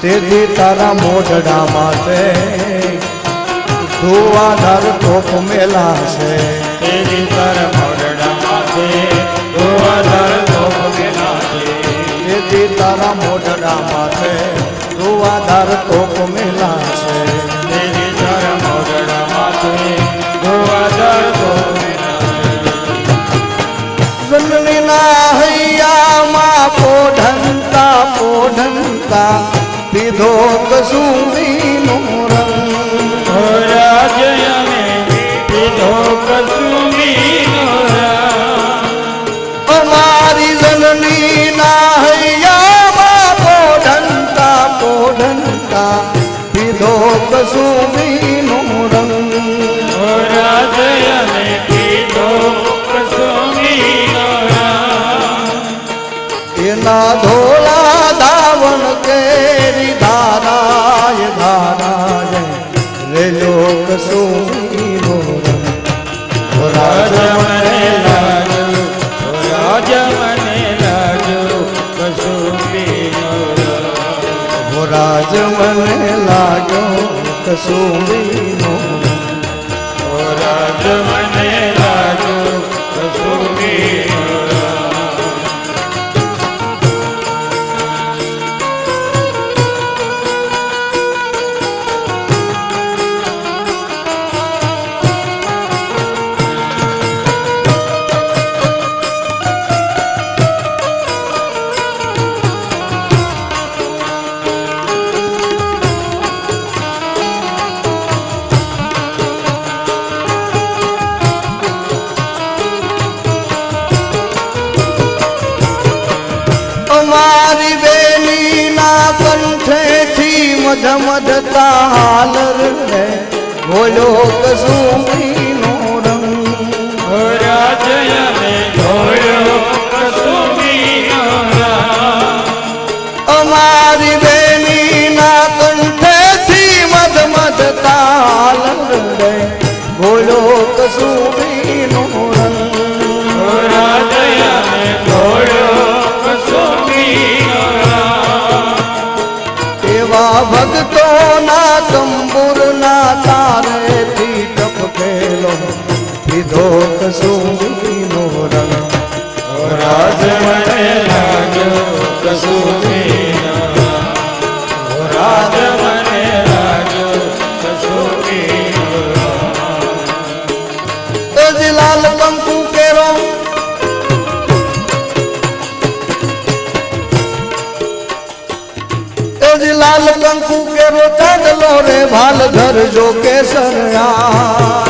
તેથી તારા મોઢડા માથે ધુઆધાર ટોપ મેલા છે તેરી તારા મોઢડા તેથી તારા મોઢડા માથે ધુઆધાર ટોપ મેલા છે તેરી તારા મોઢડા માથે ધુઆધાર ટોપ મેલા છે જનનીના હૈયામાં પોઢંતા પીધો કસુંબીનો રંગ રાજ્ય મે પીધો કસુંબીનો અમારી જનનીના હૈયામાં પોઢંતા પીધો કસુંબીનો રંગ રાજ્ય મે પીધો કસુંબીનો એના ધોળા ધાવણ કેરી ધારાય રેલો કસુંબીનો રંગ રાજ મને લાગ્યો કસુંબીનો રાજ મને લાગ્યો કસુંબીનો રાજ મને લાગ્યો કસુંબીનો મધ મધતા હાલર રે બોલ્યો કસુંબીનો રંગ રાજ્યને જોયો કસુંબીનો રંગ અમારી બેની ના કંઠેથી મધ મધતા હાલર રે બોલ્યો કસુંબીનો રંગ રાજ્યને જોયો કસુંબીનો રંગ એવા ભક્તો ના તંબુર ના તારેથી ટપકેલો પીધો કસુંબીનો રંગ રાજ મને લાગ્યો કસુંબીનો રંગ રાજ મને લાગ્યો કસુંબીનો રંગ લાલ કંકુ કેરો લાલ કંકુ કેરો ચાંદલો રે ભાલ ધરજો કેસરિયા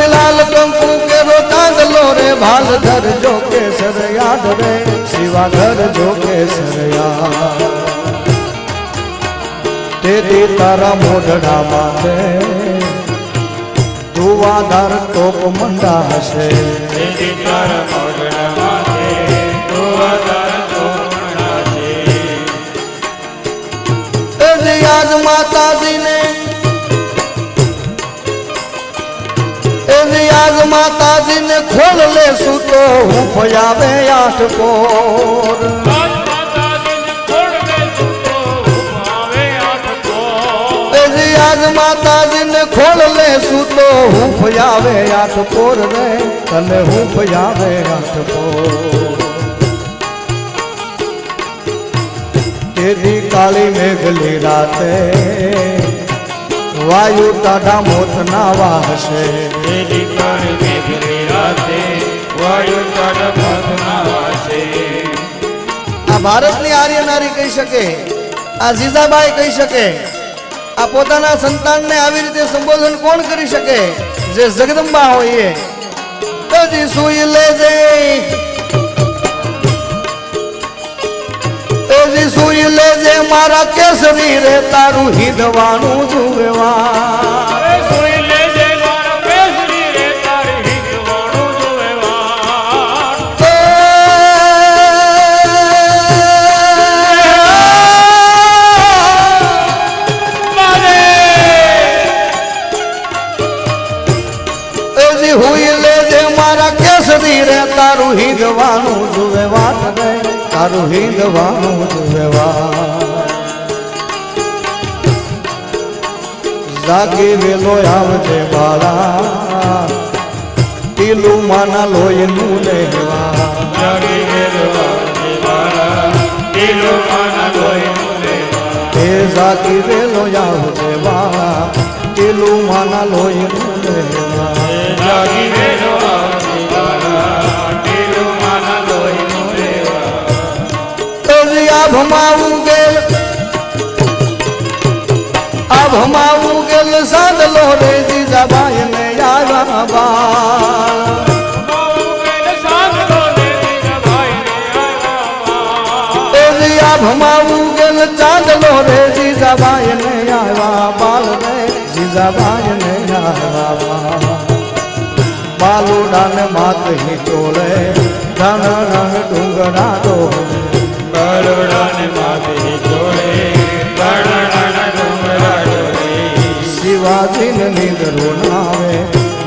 લાલ કંકુ કેરો ચાંદલો રે ભાલ ધરજો કેસરિયા રે શિવા ધરજો કેસરિયા તેથી તારા મોઢડા માથે ધુવાધાર ટોપ મંડાશે આજ માતાજીને આજ માતાજીને ખોલ લેશું તો હું ફયાવે આઠ પોર આજ માતાજીને ખોલ લેશું તો હું ફયાવે આઠ પોર રે તને હું ફયાવે આઠ પોર તેદી કાળી મેઘલી રાતે વાયુ તાઢા મોત ના વાહશે આ ભારતની આર્ય નારી કહી શકે આ જીજાબાઈ કહી શકે આ પોતાના સંતાનને આવી રીતે સંબોધન કોણ કરી શકે જે જગદંબા હોય એ જી સુઈ લેજે સુઈ લેજે મારા કેસરી રે તારું હિદવાનું જુવેવા સુઈ લેજે મારા કેસરી રે તારું હિદવાનું જુવેવા હુઈ લેજે મારા કેસરી રે તારું હિદવાનું જુવેવા રે તારું હિંદવાનું જુવેવા જાગી વેલો આવજે બાળા ટીલું માના લોહીનું લેવા જાગી વેલો આવજે બાળા ટીલું માના લોહીનું લેવા હે જાગી વેલો આવજે બાળા ટીલું માના લોહીનું લેવા જાગી વેલો આવજે બાળા ટીલું માના લોહીનું લેવા આભમાવું ગેલ સાંદલો રે જીજાબાઈ ને આવ્યા બાળ આભમાવું ગેલ ચાંદલો રે જીજાબાઈ ને આવ્યા બાળ રે જીજાબાઈ ને આવ્યા બાલુડા ને માત હી ચોલે ધન રંગ ડુંગરા ડોલે બરોડાને માથે જોડે બરડાના ડુંગરા ડોલે શિવાજીને નીંદરો નાવે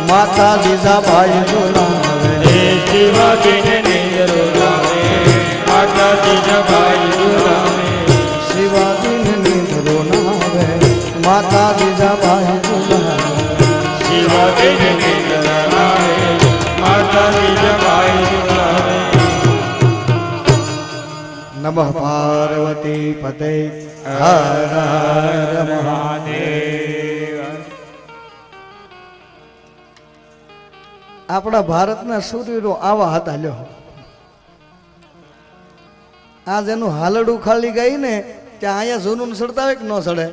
માતા જીજાબાઈ જોડાવે શિવાજીને નીંદરો નાવે માતા જીજાબાઈ જોડાવે શિવાજીને નીંદરો નાવે માતા જીજાબાઈ જોડાવે શિવાજીને નીંદરો નાવે માતા જીજાબાઈ જોડાવે નમઃ પાર્વતી પતે હર હર મહાદેવ આપણા ભારતના સૂર્યરો આવા હતા લ્યો આજ એનું હાલડું ખાલી ગઈ ને ત્યાં અહીંયા જૂનું સડતા હોય કે ન સડે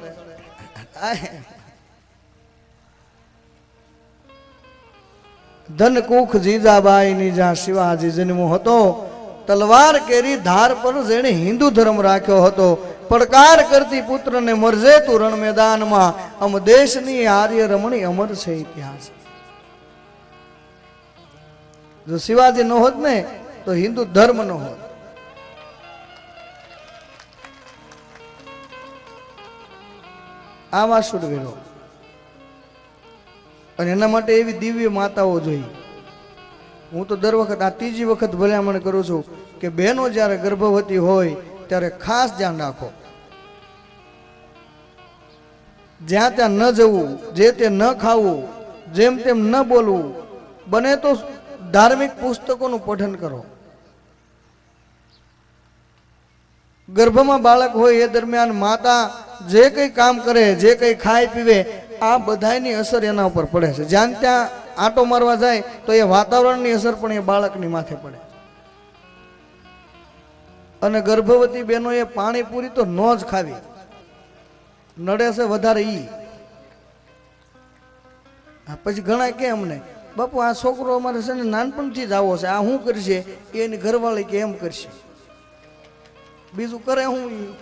ધન કુખ જીજાબાઈ ની જ્યાં શિવાજી જન્મો હતો તલવાર કેરી ધાર પર જેણે હિન્દુ ધર્મ રાખ્યો હતો. પડકાર કરતી પુત્રને મરજે તું રણ મેદાનમાં, અમ દેશની આર્ય રમણી અમર છે ઇતિહાસ. જો શિવાજી ન હોત ને તો હિન્દુ ધર્મ ન હોત. આવા શૂરવીરો, અને એના માટે એવી દિવ્ય માતાઓ જોઈએ. હું તો દર વખત આ ત્રીજી વખત ભલામણ કરું છું કે બહેનો જ્યારે ગર્ભવતી હોય ત્યારે ખાસ ધ્યાન રાખો. જ્યાં ત્યાં ન જવું, જે તે ન ખાવું, જેમ તેમ ન બોલવું. બને તો ધાર્મિક પુસ્તકોનું પઠન કરો. ગર્ભમાં બાળક હોય એ દરમિયાન માતા જે કંઈ કામ કરે, જે કંઈ ખાય પીવે, આ બધાની અસર એના ઉપર પડે છે. જ્યાં ત્યાં આંટો મારવા જાય તો એ વાતાવરણની અસર પણ એ બાળકની માથે પડે. અને ગર્ભવતી બહેનોએ પાણીપુરી તો ન જ ખાવી, નડે છે વધારે ઈ. પછી ઘણા કે અમને, બાપુ આ છોકરો અમારે છે ને નાનપણથી જ આવો છે, આ શું કરશે? એની ઘરવાળી કે એમ કરશે, બીજું કરે હું.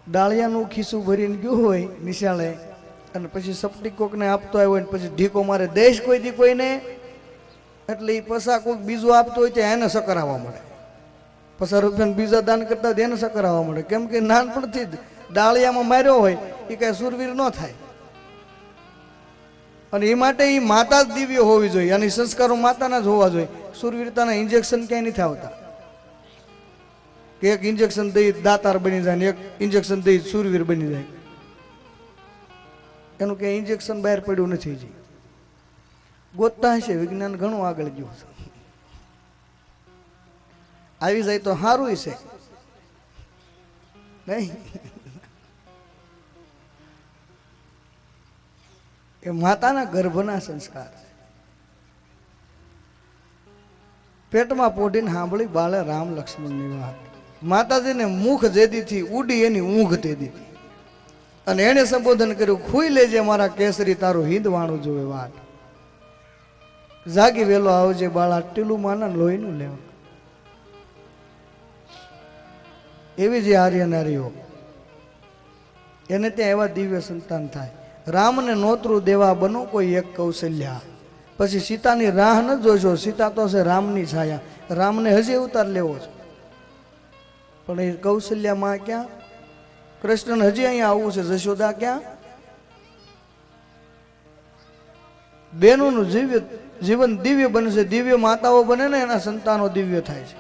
ડાળિયાનું ખિસ્સું ભરીને ગયું હોય નિશાળે, અને પછી સપટી કોકને આપતો આવ્યો હોય, પછી ઢીકો મારે દેશ કોઈ દી કોઈને, એટલે એ પૈસા કોઈક બીજું આપતો હોય ત્યાં એને સકરાવવા મળે. 50 રૂપિયાને બીજા દાન કરતા એને સકરાવવા મળે. કેમ કે નાનપણથી જ ડાળિયામાં માર્યો હોય, એ કાંઈ સુરવીર ન થાય. અને એ માટે એ માતા જ દિવ્ય હોવી જોઈએ, અને સંસ્કારો માતાના જ હોવા જોઈએ. સુરવીરતાના ઇન્જેક્શન ક્યાંય નથી આવતા કે એક ઇન્જેક્શન દઈ દાતાર બની જાય ને એક ઇન્જેક્શન દઈ સુરવીર બની જાય. એનું ક્યાંય ઇન્જેક્શન બહાર પડ્યું નથી. હજી ગોતતા હશે, વિજ્ઞાન ઘણું આગળ ગયું છે. આવી જાય તો સારું છે નહીં. એ માતાના ગર્ભના સંસ્કાર છે. પેટમાં પોઢીને સાંભળી બાળે રામ લક્ષ્મણની વાત. માતાજીને મુખ જેદીથી ઉડી એની ઊંઘ તેદીથી, અને એને સંબોધન કર્યું, ખુઈ લેજે મારા કેસરી, તારું હિંદવાણું જોવે વાટ. જાગી વેલો આવજે બાળા, ટીલું માના લોહીનું લેવ. એવી જે આર્ય નારીઓ, એને ત્યાં એવા દિવ્ય સંતાન થાય. રામને નોતરું દેવા બનો કોઈ એક કૌશલ્યા. પછી સીતાની રાહ ન જોશો, સીતા તો છે રામની છાયા. રામને હજી અવતાર લેવો છે, પણ એ કૌશલ્યામાં ક્યાં? કૃષ્ણને હજી અહીંયા આવવું છે, જશોદા ક્યાં? બહેનોનું જીવન દિવ્ય બનશે. દિવ્ય માતાઓ બને ને એના સંતાનો દિવ્ય થાય છે.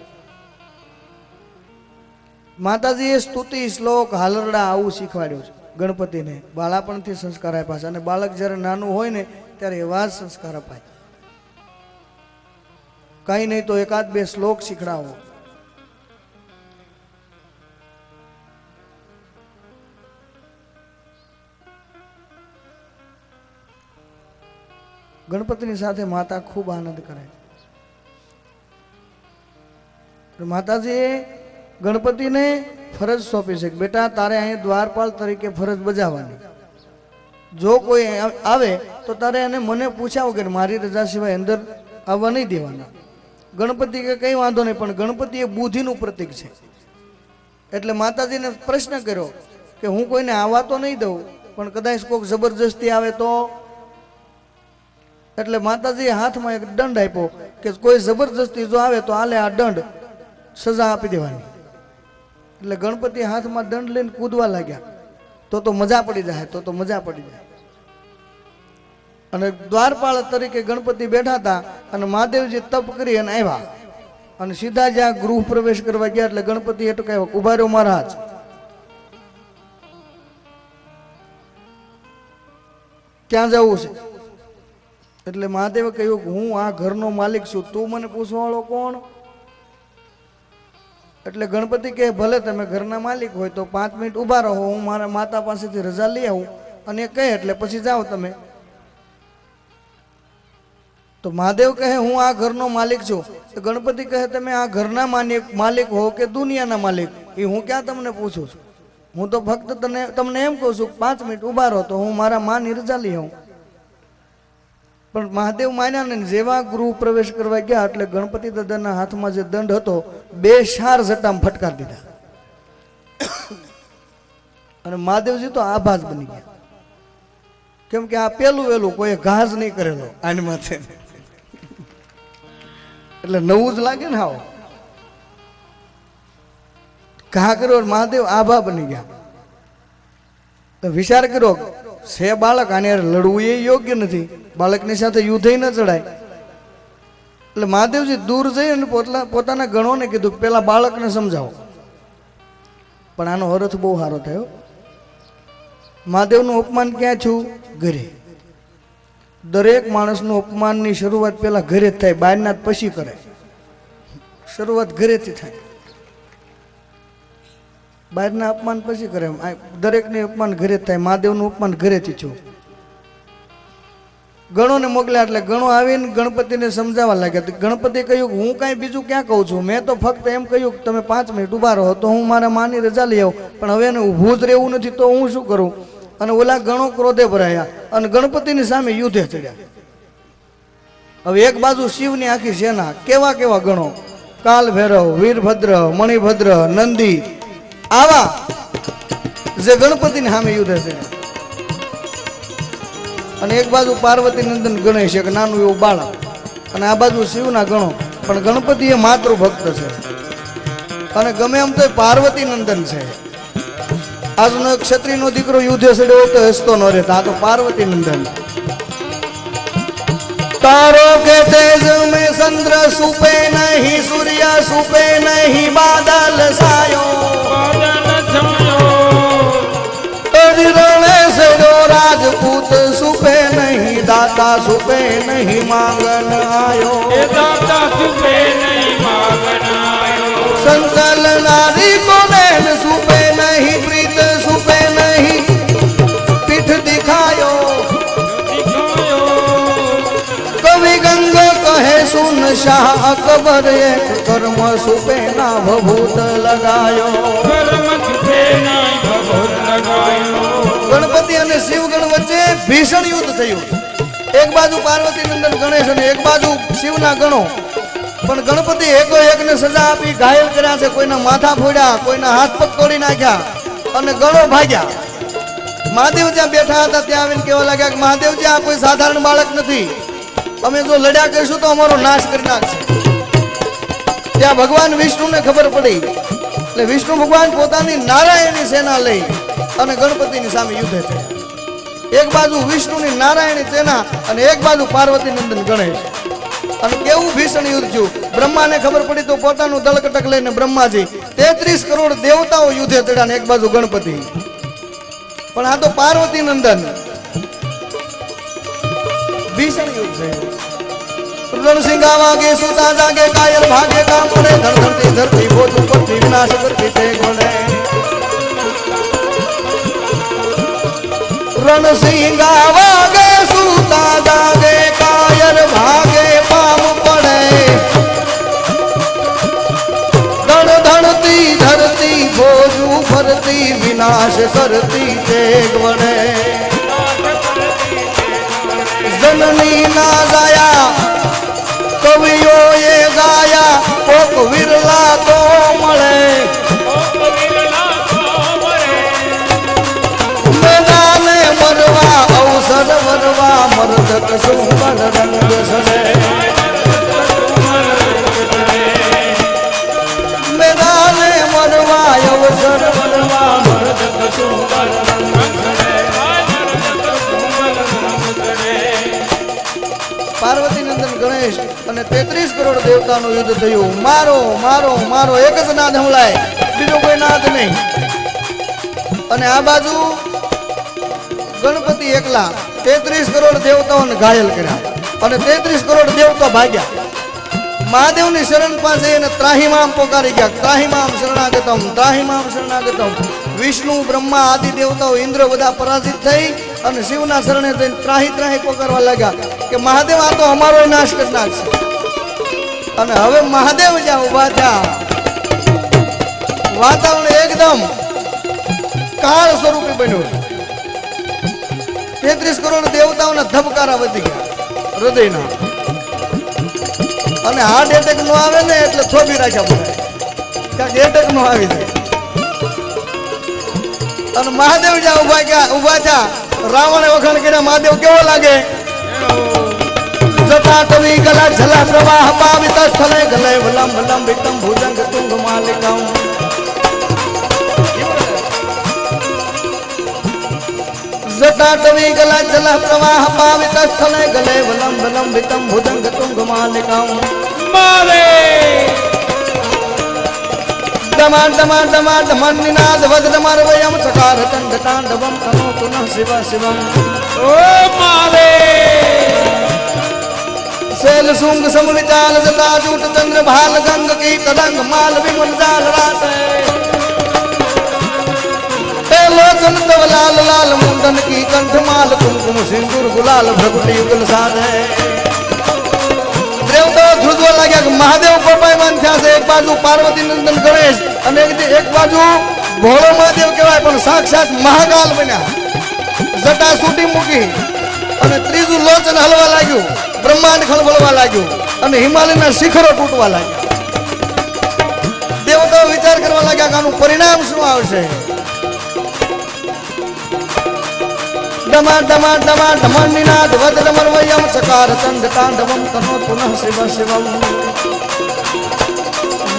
માતાજીએ સ્તુતિ, શ્લોક, હાલરડા આવું શીખવાડ્યું છે ગણપતિને. બાળપણથી સંસ્કાર આપ્યા છે, અને બાળક જ્યારે નાનું હોય ને ત્યારે એવા જ સંસ્કાર અપાય. કઈ નહીં તો 1-2 શ્લોક શીખડાવો. ગણપતિની સાથે માતા ખૂબ આનંદ કરે. માતાજીએ ગણપતિને ફરજ સોંપી છે કે બેટા તારે અહીં દ્વારપાલ તરીકે ફરજ બજાવવાની. જો કોઈ આવે તો તારે એને મને પૂછ્યા વગર મારી રજા સિવાય અંદર આવવા નહીં દેવાના. ગણપતિ કે કંઈ વાંધો નહીં, પણ ગણપતિ એ બુદ્ધિનું પ્રતીક છે. એટલે માતાજીને પ્રશ્ન કર્યો કે હું કોઈને આવવા તો નહીં દઉં, પણ કદાચ કોઈક જબરજસ્તી આવે તો? એટલે માતાજીએ હાથમાં એક દંડ આપ્યો કે કોઈ જબરજસ્તી જો આવે તો આલે આ દંડ, સજા આપી દેવાની. એટલે ગણપતિ હાથમાં દંડ લઈને કૂદવા લાગ્યા. તો મજા પડી જાય, તો મજા પડી જાય. અને દ્વારપાળ તરીકે ગણપતિ બેઠા હતા, અને મહાદેવજી તપ કરી અને આવ્યા, અને સીધા જ્યાં ગૃહ પ્રવેશ કરવા ગયા એટલે ગણપતિ અટકાવ્યો, ઉભા રહ્યો મહારાજ. ક્યાં જવું છે? એટલે મહાદેવે કહ્યું કે હું આ ઘરનો માલિક છું, તું મને પૂછવા વાળો કોણ? એટલે ગણપતિ કહે ભલે તમે ઘરના માલિક હોય તો 5 મિનિટ ઊભા રહો, હું મારા માતા પાસેથી રજા લઈ આવું. અને એ કહે એટલે પછી જાઓ તમે. તો મહાદેવ કહે હું આ ઘરનો માલિક છું. તો ગણપતિ કહે તમે આ ઘરના માલિક હો કે દુનિયાના માલિક, એ હું ક્યાં તમને પૂછું છું? હું તો ફક્ત તમને એમ કહું છું 5 મિનિટ ઊભા રહો તો હું મારા માની રજા લઈ આવું. પણ મહાદેવ માન્યા ને જેવા ગૃહ પ્રવેશ કરવા ગયા એટલે ગણપતિ દાદાના હાથમાં જે દંડ હતો 2 શાર જટામાં ફટકાર દીધા અને મહાદેવજી તો આભાસ બની ગયા, કેમ કે આ પેલું વેલું કોઈ ઘાસ નહીં કરેલો આની માથે, એટલે નવું જ લાગે ને. આવો ઘા કર્યો મહાદેવ આભા બની ગયા. તો વિચાર કર્યો છે બાળક, આને લડવું એ યોગ્ય નથી, બાળકની સાથે યુદ્ધ ન ચડાય. એટલે મહાદેવજી દૂર જઈ અને પોતાના ગણોને કીધું પેલા બાળકને સમજાવો. પણ આનો અર્થ બહુ સારો થયો. મહાદેવનું અપમાન ક્યાં થયું? ઘરે. દરેક માણસનું અપમાનની શરૂઆત પેલા ઘરે જ થાય, બહારના પછી કરે. શરૂઆત ઘરેથી થાય, બહારના અપમાન પછી કરે. દરેકનું અપમાન ઘરે જ થાય. મહાદેવનું અપમાન ઘરેથી થયું. ગણોને મોકલ્યા એટલે ગણો આવીને ગણપતિને સમજાવવા લાગ્યા. ગણપતિ કહ્યું હું કાંઈ બીજું ક્યાં કહું છું, મેં તો ફક્ત એમ કહ્યું કે તમે 5 મિનિટ ઊભા રહો તો હું મારા માની રજા લઈ આવું, પણ હવે એને ઊભું જ રહેવું નથી તો હું શું કરું? અને ઓલા ગણો ક્રોધે ભરાયા અને ગણપતિની સામે યુદ્ધે ચડ્યા. હવે એક બાજુ શિવની આખી સેના, કેવા કેવા ગણો, કાલ ભૈરવ, વીરભદ્ર, મણિભદ્ર, નંદી, આવા જે ગણપતિની સામે યુદ્ધે ચડ્યા. અને એક બાજુ પાર્વતી નંદન ગણેશ, એક નાનું એવું બાળક, અને આ બાજુ શિવના ગણો. પણ ગણપતિ એ માતૃ ભક્ત છે અને ગમે એમ તો પાર્વતી નંદન છે. આજનો એક ક્ષત્રિયનો દીકરો યુદ્ધે ચડ્યો તો હસતો ન રહેતા, આ તો પાર્વતી નંદન. તારો કે તેજ में चंद्र सुपे नहीं, सूर्य सुपे नहीं, बादल सायो रण से जो राजपूत सुपे नहीं, दाता सुपे नहीं, मांगन आयो, दाता सुपे नहीं, मांगन आयो, संकल नारी को नैन सुपे नहीं, प्रीत सुपे नहीं, पीठ दिखायो, कवि गंगा कहे सुन शाह अकबर, एक कर्म सुपे ना भभूत लगायो, कर्म सुपे ना भभूत लगायो. ગણપતિ અને શિવગણ વચ્ચે ભીષણ યુદ્ધ થયું. એક બાજુ પાર્વતી નંદન ગણેશ અને એક બાજુ શિવના ગણો. પણ ગણપતિ એકો એકને સજા આપી ઘાયલ કર્યા છે, કોઈના માથા ફોડ્યા, કોઈના હાથ પગ તોડી નાખ્યા અને ગણો ભાગ્યા. મહાદેવ જ્યાં બેઠા હતા ત્યાં આવીને કહેવા લાગ્યા કે મહાદેવજી આ કોઈ સાધારણ બાળક નથી, અમે જો લડ્યા કરીશું તો અમારો નાશ કરી નાખશે. ત્યાં ભગવાન વિષ્ણુને ખબર પડી એટલે વિષ્ણુ ભગવાન પોતાની નારાયણની સેના લઈ અને ગણપતિની સામે યુદ્ધ થયા. એક બાજુ વિષ્ણુની નારાયણી સેના અને એક બાજુ પાર્વતી નંદન ગણેશ. અને કેવું ભીષણ યુદ્ધ થયું. બ્રહ્માને ખબર પડી તો પોતાનું દળકટક લઈને બ્રહ્માજી 33 કરોડ દેવતાઓ યુદ્ધે ચડ્યા ને એક બાજુ ગણપતિ. પણ આ તો પાર્વતી નંદન. ભીષણ યુદ્ધ થયું. रणसिंह वागे सुता जागे, कायल भागे काम पड़े, धड़ धरती धरती बोझ उपरती विनाश करती तेग बने. रणसिंह वागे सुता जागे, कायल भागे पाम पड़े, धड़ धरती धरती बोझ उपरती विनाश करती तेग बने. जननी ना जाया कवियो ये गाया, कोक विरला तो મળે, મેદાને મરવા અવસર વરવા, મરદક સુંદર રંગ સડે, મેદાને મરવા અવસર વરવા, મરદક સુંદર રંગ સડે. પાર્વતી નંદન ગણેશ અને 33 કરોડ દેવતાનું યુદ્ધ થયું. મારો મારો મારો એક જ નાદ સંભળાય, બીજો કોઈ નાદ નહીં. અને આ બાજુ ગણપતિ એકલા 33 કરોડ દેવતાઓને ઘાયલ કર્યા અને 33 કરોડ દેવતા ભાગ્યા. મહાદેવની શરણ પાસે એને ત્રાહિમામ પોકારી ગયા, ત્રાહિમામ શરણાગતમ, ત્રાહિમામ શરણાગતમ. વિષ્ણુ બ્રહ્મા આદિ દેવતાઓ ઇન્દ્ર બધા પરાજિત થઈ અને શિવના શરણે જઈને ત્રાહી ત્રાહી પોકારવા લાગ્યા કે મહાદેવ આ તો અમારો નાશ કરી નાખશે. અને હવે મહાદેવ જ્યાં ઉભા થયા, વાતાવરણ એકદમ કાળ સ્વરૂપી બન્યું. 33 કરોડ દેવતાઓના ધબકારા વધી ગયા. હૃદયના. અને હાર્ટ એટેક નો આવે ને એટલે થોભી રાખ્યા પડે, કારણ કે એટેક નો આવી જાય. અને મહાદેવ જ્યાં ઉભા થયા, રાવણે વખાણ કર્યા, મહાદેવ કેવો લાગે? જટાટવી ગલા જલા પ્રવાહ પાવિત સ્થલે ગલે વલમ વલમ વિતમ ભુજંગ તુંગ માલિકમ. જટાટવી ગલા જલા પ્રવાહ પાવિત સ્થલે ગલે વલમ વલમ વિતમ ભુજંગ તુંગ માલિકમ. મારે ડમા ડમા ડમા ડમન નિનાદ વદ ડમર વયમ ચકાર ચંડ તાંડવમ તનો પુનઃ શિવ શિવમ. ઓ મારે શૈલ શુંગ સમવિચાલ જટા જૂટ ચંદ્ર ભાલ ગંગ કી તરંગ માલ વિમલ જાલ રાતે. लोचन तव लाल लाल मुंडन की कंठ माल कुमकुम सिंदूर गुलाल भ्रगुटी युगल साधे. देवताओं ધ્રુજવા લાગ્યા કે મહાદેવ કોપાયમાન થયા છે. એક બાજુ પાર્વતી નંદન ગણેશ અને એક બાજુ ભોળો મહાદેવ કહેવાય પણ સાક્ષાત મહાકાલ બન્યા. જટા સૂટી મૂકી અને ત્રીજું લોચન હલવા લાગ્યું, બ્રહ્માંડ ખળબળવા લાગ્યું અને હિમાલયના શિખરો તૂટવા લાગ્યા. દેવતાઓ વિચાર કરવા લાગ્યા કે આનું પરિણામ શું આવશે. ડમા ડમા ડમા ડમન નિનાદ વદ ડમર વયમ ચકાર ચંડ તાંડવમ તનો પુનઃ શિવ શિવમ.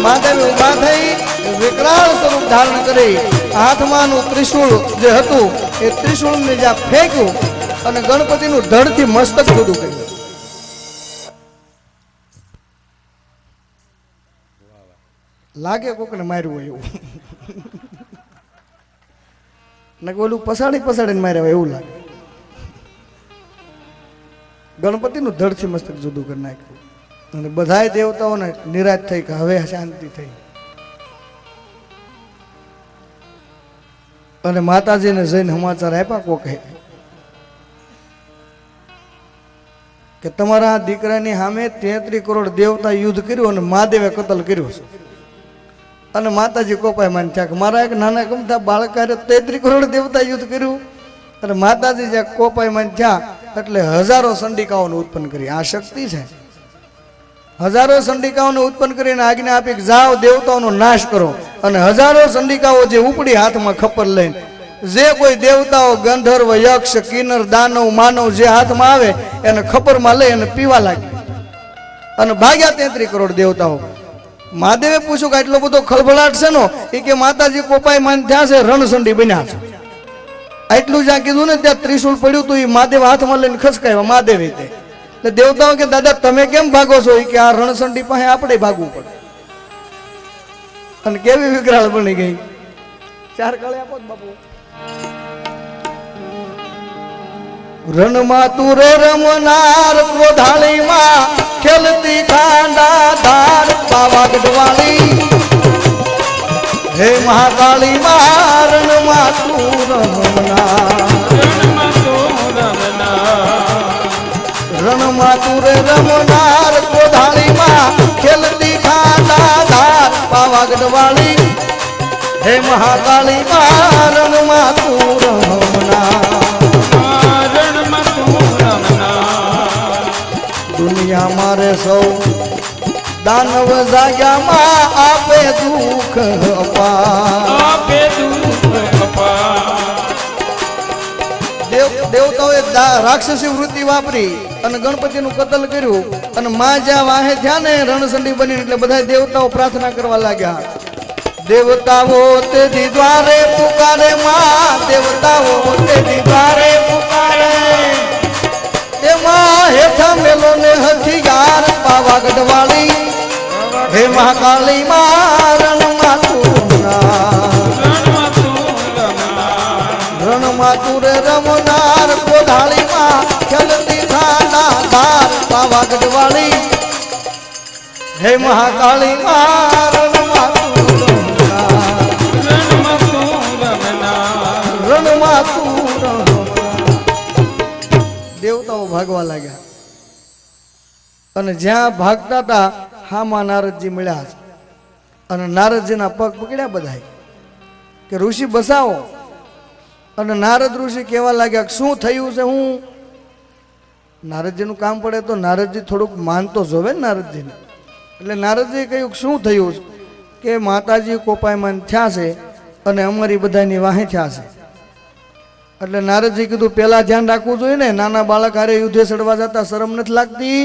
મહાદેવ ઉભા થઈ વિકરાળ સ્વરૂપ ધારણ કરી હાથમાંનું ત્રિશૂળ જે હતું એ ત્રિશૂળને જ્યાં ફેંક્યું અને ગણપતિનું ધડથી મસ્તક જુદું કર્યું. લાગે કોકને માર્યું હોય એવું, ને ઓલું પસાડીને માર્યા હોય એવું લાગે. ગણપતિનું ધડથી મસ્તક જુદું કરી નાખ્યું અને બધાય દેવતાઓને નિરાશ થઈ કે હવે શાંતિ થઈ. અને માતાજીને જઈને સમાચાર આપ્યા કોકે કે તમારા દીકરાની સામે 33 કરોડ દેવતા યુદ્ધ કર્યું અને મહાદેવે કતલ કર્યો છે. અને માતાજી કોપાયમાન થયા કે મારા એક નાના ગમતા બાળકારે 33 કરોડ દેવતા યુદ્ધ કર્યું. અને માતાજી જ્યાં કોપાયમાન થયા એટલે હજારો સંડિકાઓને ઉત્પન્ન કરી. આ શક્તિ છે. હજારો સંડિકાઓને ઉત્પન્ન કરીને આજ્ઞા આપી કે જાઓ દેવતાઓનો નાશ કરો. અને હજારો સંડિકાઓ જે ઉપડી હાથમાં ખપ્પર લઈને જે કોઈ દેવતાઓ ગંધર્વ યક્ષ કિન્નર દાનવ માનવ જે હાથમાં આવે એને ખપ્પરમાં લઈ અને પીવા લાગ્યા. અને ભાગ્યા 33 કરોડ દેવતાઓ. મહાદેવે પૂછ્યું કે આટલો બધો ખળભળાટ છે નો? એ કે માતાજી કોપાયમાન થયા છે, રણસંડી બન્યા છે. આટલું જ્યાં કીધું ને ત્યાં ત્રિશૂળ પડ્યું તો એ મહાદેવ હાથમાં લઈને ખસકાવ્યા. મહાદેવે તે એટલે દેવતાઓ કે દાદા તમે કેમ ભાગો છો? એ કે આ રણસંડી પાસે આપણે ભાગવું પડે. અને કેવી વિકરાળ બની ગઈ. 4 કળે આપો બાપુ. રણમાં તુરે રમનાર ક્રોધાળીમાં ખેલતી ખાંડા ધાર પાવાગઢ વાળી. હે મહાકાળી માં રણમાં તું રમનાર. રણમાં તુરે રમનાર ક્રોધાળીમાં ખેલતી ખાંડા ધાર પાવાગઢ વાળી. હે મહાકાળી માં રણમાં તું રમનાર. દુનિયા મારે સૌ દાનવ જાગ્યામાં આપે દુઃખ દેવતાઓએ રાક્ષસી વૃત્તિ વાપરી અને ગણપતિનું કતલ કર્યું. અને માં જ્યાં વાહે થયા ને રણસંડી બની એટલે બધા દેવતાઓ પ્રાર્થના કરવા લાગ્યા. દેવતાઓ તેથી દ્વારે પુકારે માં. દેવતાઓ તેથી દ્વારે પુકારે. એમાં હેઠા મેલો ને હથિયાર પાવાગઢ વાળી. હે મહાકાળી માં રણમાં તું રણમાં તું રમનાર કોધાળી માં ખેલતી ખાના ધાર પાવાગઢ વાળી. હે મહાકાળી માં રણમાં તું રણમાં તું. દેવતાઓ ભાગવા લાગ્યા અને જ્યાં ભાગતા હતા હામાં નારદજી મળ્યા. અને નારદજીના પગ પકડ્યા બધા કે ઋષિ બસાવો. અને નારદ ઋષિ કહેવા લાગ્યા શું થયું છે? હું નારદજીનું કામ પડે તો નારદજી થોડુંક માનતો જોવે ને નારદજીને. એટલે નારદજીએ કહ્યું શું થયું કે માતાજી કોપાયમાન થયા છે અને અમારી બધાની વાહે થયા છે. એટલે નારદજી કીધું પેલા ધ્યાન રાખવું જોઈએ ને, નાના બાળક હારે યુદ્ધે ચડવા જતા શરમ નથી લાગતી?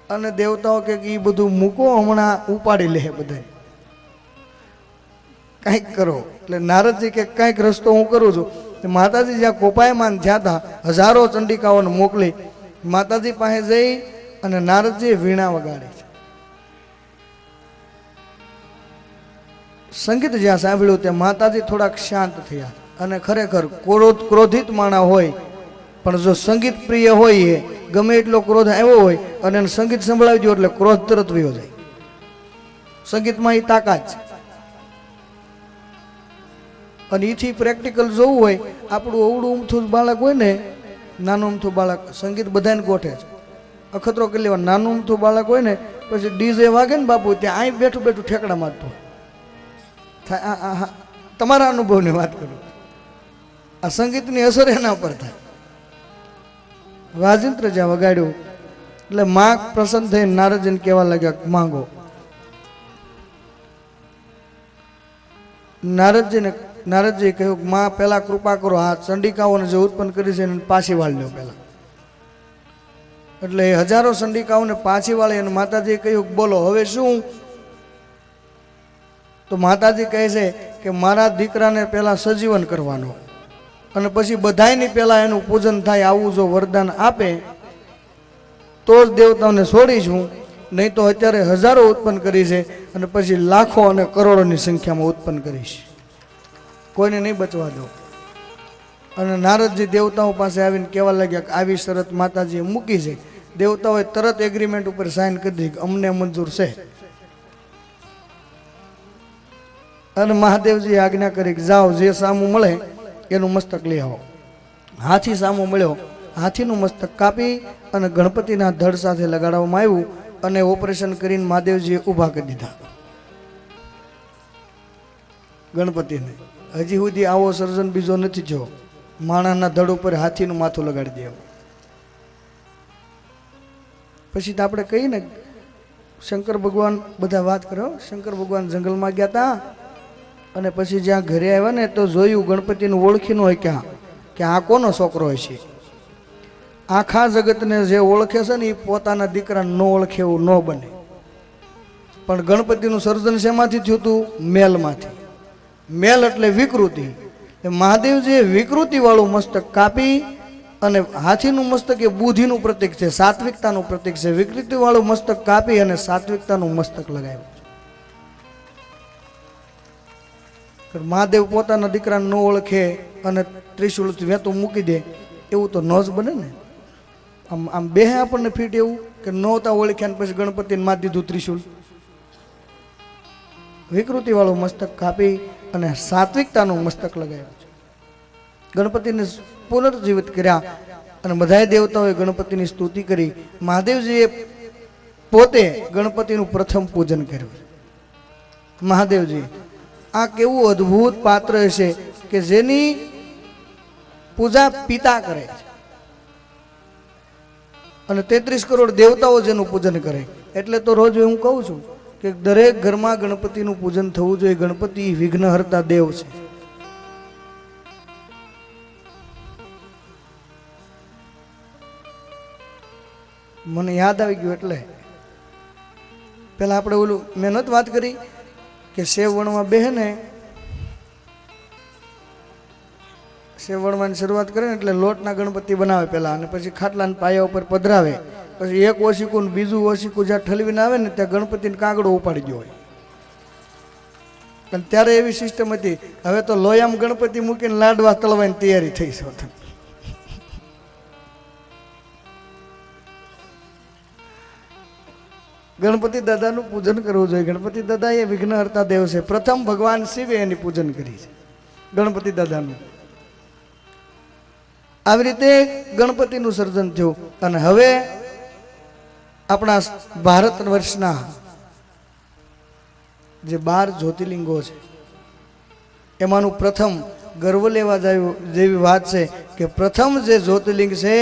અને દેવતાઓ કે એ બધું મૂકો, હમણાં ઉપાડી લે બધા, કંઈક કરો. એટલે નારદજી કે કંઈક રસ્તો હું કરું છું. માતાજી જ્યાં કોપાયમાન થયા હતા હજારો ચંડિકાઓને મોકલી માતાજી પાસે જઈ અને નારદજીએ વીણા વગાડી. સંગીત જ્યાં સાંભળ્યું ત્યાં માતાજી થોડાક શાંત થયા. અને ખરેખર ક્રોધિત માણા હોય પણ જો સંગીત પ્રિય હોય એ ગમે એટલો ક્રોધ આવ્યો હોય અને એને સંગીત સંભળાવી દો એટલે ક્રોધ તરત વયો જાય. સંગીતમાં એ તાકાત છે. અને એથી પ્રેક્ટિકલ જોવું હોય, આપણું અવડું ઉમથું બાળક હોય ને, નાનું ઉમથું બાળક, સંગીત બધાને ગોઠે છે. અખતરો કરી લેવા. નાનું ઉમથું બાળક હોય ને પછી ડીજે વાગે ને બાપુ ત્યાં અહીં બેઠું બેઠું ઠેકડા મારતું થાય. તમારા અનુભવની વાત કરું. આ સંગીતની અસર એના પર થાય. વાજિંત્ર જ્યાં વગાડ્યું એટલે માં પ્રસન્ન થઈ નારદજીને કહેવા લાગ્યા માંગો. નારદજીએ કહ્યું માં પહેલા કૃપા કરો, આ ચંડિકાઓને જે ઉત્પન્ન કરી છે એને પાછી વાળી લો પહેલા. એટલે હજારો ચંડિકાઓને પાછી વાળી અને માતાજીએ કહ્યું બોલો હવે શું? તો માતાજી કહે છે કે મારા દીકરાને પહેલા સજીવન કરવાનો અને પછી બધાયની પહેલા એનું પૂજન થાય, આવું જો વરદાન આપે તો જ દેવતાઓને છોડીશું, નહીં તો અત્યારે હજારો ઉત્પન્ન કરી છે અને પછી લાખો અને કરોડોની સંખ્યામાં ઉત્પન્ન કરીશ, કોઈને નહીં બચવા દો. અને નારદજી દેવતાઓ પાસે આવીને કહેવા લાગ્યા કે આવી શરત માતાજીએ મૂકી છે. દેવતાઓએ તરત એગ્રીમેન્ટ ઉપર સાઇન કરી દીધી કે અમને મંજૂર છે. અને મહાદેવજીએ આજ્ઞા કરી કે જાઓ, જે સામું મળે એનું મસ્તક લઈ આવો. હાથી સામો મળ્યો, હાથીનું મસ્તક કાપી અને ગણપતિના ધડ સાથે લગાડવામાં આવ્યું અને ઓપરેશન કરીને મહાદેવજીએ ઊભા કરી દીધા ગણપતિને. હજી સુધી આવો સર્જન બીજો નથી થયો. માણસના ધડ ઉપર હાથીનું માથું લગાડી દે. પછી તો આપણે કહીએ ને શંકર ભગવાન, બધા વાત કરો, શંકર ભગવાન જંગલમાં ગયા હતા અને પછી જ્યાં ઘરે આવ્યા ને તો જોયું ગણપતિનું ઓળખી ન હોય કે આ કોનો છોકરો હોય છે. આખા જગતને જે ઓળખે છે ને એ પોતાના દીકરાને ન ઓળખે એવું ન બને. પણ ગણપતિનું સર્જન શેમાંથી થયું હતું? મેલમાંથી. મેલ એટલે વિકૃતિ. મહાદેવજીએ વિકૃતિ વાળું મસ્તક કાપી અને હાથીનું મસ્તક એ બુદ્ધિનું પ્રતીક છે, સાત્વિકતાનું પ્રતીક છે. વિકૃતિ વાળું મસ્તક કાપી અને સાત્વિકતાનું મસ્તક લગાવ્યું. મહાદેવ પોતાના દીકરાને ન ઓળખે અને ત્રિશુળથી વેતું મૂકી દે એવું તો ન જ બને ને. આમ બે આપણને ફીટ એવું કે નહોતા ઓળખ્યા ને પછી ગણપતિને મારી દીધું ત્રિશુળ. વિકૃતિ વાળું મસ્તક કાપી અને સાત્વિકતાનું મસ્તક લગાવ્યું છે. ગણપતિને પુનર્જીવિત કર્યા અને બધા દેવતાઓએ ગણપતિની સ્તુતિ કરી. મહાદેવજીએ પોતે ગણપતિનું પ્રથમ પૂજન કર્યું. મહાદેવજી આ કેવું અદ્ભુત પાત્ર હશે કે જેની પૂજા પિતા કરે છે અને 33 કરોડ દેવતાઓ જેનું પૂજન કરે. એટલે તો રોજ હું કહું છું કે દરેક ઘરમાં ગણપતિનું પૂજન થવું જોઈએ. ગણપતિ વિઘ્નહર્તા દેવ છે. મને યાદ આવી ગયું એટલે પેલા આપણે ઓલું મહેનત વાત કરી કે સેવ વણવા બેહે ને, સેવ વણવાની શરૂઆત કરે ને એટલે લોટના ગણપતિ બનાવે પહેલા અને પછી ખાટલાના પાયા ઉપર પધરાવે. પછી એક ઓશિકું ને બીજું ઓશિકું જ્યાં ઠલવીને આવે ને ત્યાં ગણપતિને કાગડો ઉપાડી ગયો હોય. અને ત્યારે એવી સિસ્ટમ હતી. હવે તો લોયામ ગણપતિ મૂકીને લાડવા તળવાની તૈયારી થઈ છે. ગણપતિ દાદાનું પૂજન કરવું જોઈએ. ગણપતિ દાદા એ વિઘ્નહર્તા દેવ છે. પ્રથમ ભગવાન શિવે એની પૂજન કરી છે ગણપતિ દાદાનું. આવી રીતે ગણપતિનું સર્જન થયું. અને હવે આપણા ભારત વર્ષના જે 12 જ્યોતિર્લિંગો છે એમાંનું પ્રથમ ગર્વ લેવા જેવી વાત છે કે પ્રથમ જે જ્યોતિર્લિંગ છે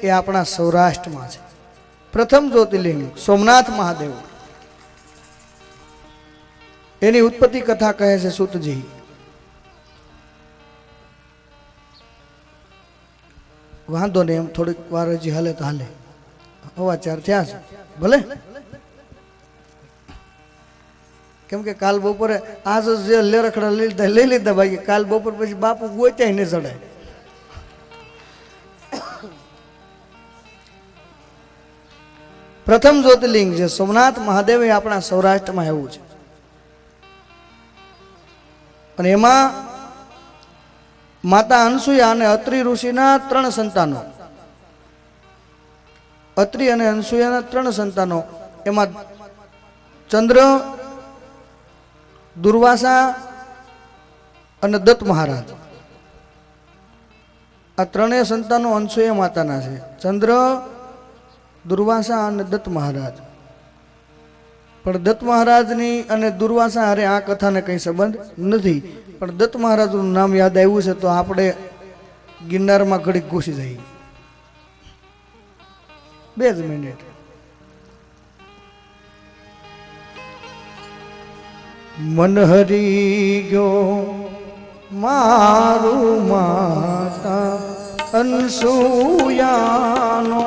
એ આપણા સૌરાષ્ટ્રમાં છે. પ્રથમ જ્યોતિર્લિંગ સોમનાથ મહાદેવ, એની ઉત્પત્તિ કથા કહે છે સૂતજી. વાંધો નહીં, એમ થોડીક વાર હજી હાલે તો હાલે. 4:15 થયા છે, ભલે. કેમ કે કાલ બપોરે આજ જે લેરખડા લઈ લીધા બાકી કાલ બપોર પછી બાપુ ગોત્યા ને ચડે. પ્રથમ જ્યોતિર્લિંગ જે સોમનાથ મહાદેવ એ આપણા સૌરાષ્ટ્રમાં એવું છે. અને એમાં માતા અનસુયા અને અત્રિ ઋષિના 3 સંતાનો, અત્રિ અને અનસુયાના 3 સંતાનો, એમાં ચંદ્ર, દુર્વાસા અને દત્ત મહારાજ, આ 3 સંતાનો અનસુયા માતાના છે. ચંદ્ર, દુર્વાસા અને દત્ત મહારાજ. પણ દત્ત મહારાજની અને દુર્વાસા હારે આ કથાને કંઈ સંબંધ નથી. પણ દત્ત મહારાજનું નામ યાદ આવ્યું છે તો આપણે ગિરનારમાં ઘડીક ઘૂસી જઈએ. 2 જ મિનિટ. મન હરી ગયો મારું માતા અનસુયાનો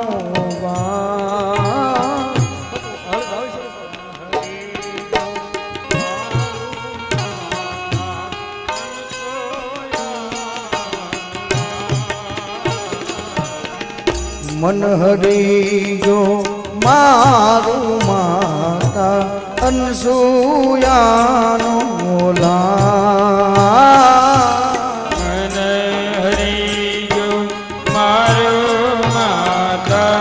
મન હરી ગયો મારું માતા અનસુયાનો મન હરી ગયો મારું માતા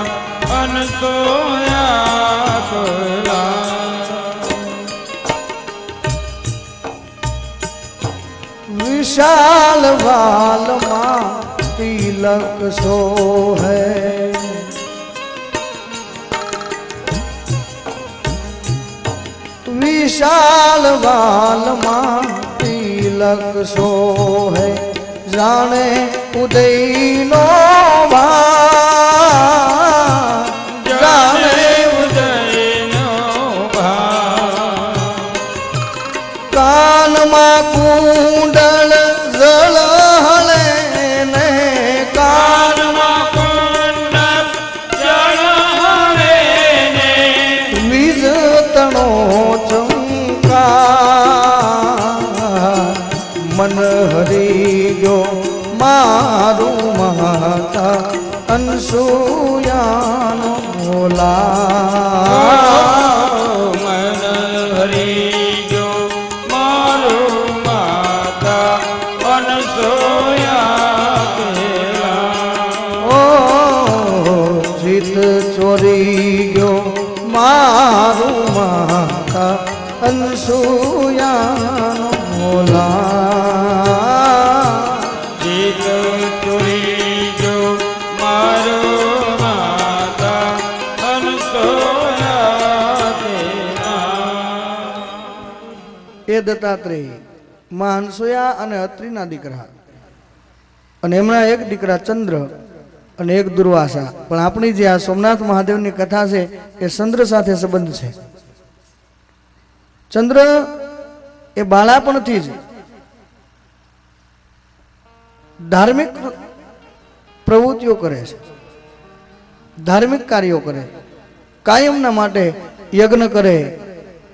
અનસુયા. વિશાલ વાલમાં તિલક સોહે, વિશાલ વાલમાં તિલક સોહે, જાણે ઉદયનો ભાર, જાણે ઉદયનો ભાર. કાનમાં કુંડળ ઝળહળે ને, કાનમાં કુંડળ ઝળહળે ને, વીજ તણો ચમકાર. મન હરી ગયો મારું માતા અનસુયાનો ભોલા. મન હરી ગયો મારું માતા અનસુયા. ઓ જીત ચોરી ગયો મારું માતા અનસુયાનો ભોલા. જીત ચોરી ગયો મારું માતા અનસુયા. એ દત્તાત્રેય માં અનસુયા અને અત્રિના દીકરા, અને એમના એક દીકરા ચંદ્ર અને એક દુર્વાસા. પણ આપણી જે આ સોમનાથ મહાદેવની કથા છે એ ચંદ્ર સાથે સંબંધ છે. ચંદ્ર એ બાળાપણથી જ ધાર્મિક પ્રવૃત્તિઓ કરે છે, ધાર્મિક કાર્યો કરે, કાયમના માટે યજ્ઞ કરે,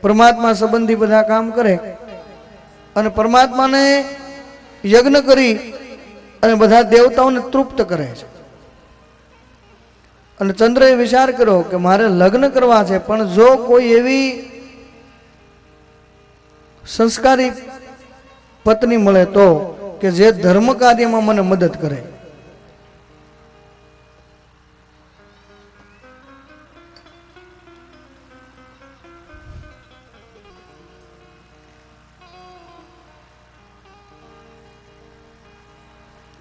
પરમાત્મા સંબંધી બધા કામ કરે અને પરમાત્માને યજ્ઞ કરી અને બધા દેવતાઓને તૃપ્ત કરે છે. અને ચંદ્રએ વિચાર કર્યો કે મારે લગ્ન કરવા છે, પણ જો કોઈ એવી સંસ્કારી પત્ની મળે તો કે જે ધર્મ કાર્યમાં મને મદદ કરે.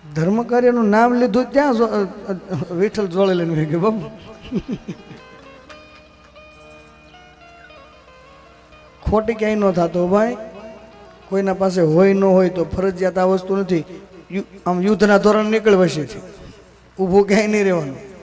ધર્મ કાર્યનું નામ લીધું ત્યાં વિઠ્ઠલ જોડે લઈને ગયો બાબુ. ખોટી ક્યાંય ન થતો ભાઈ. કોઈના પાસે હોય ન હોય તો ફરજિયાત આ વસ્તુ નથી. આમ યુદ્ધના ધોરણ નીકળ વસેથી ઊભું ક્યાંય નહીં રહેવાનું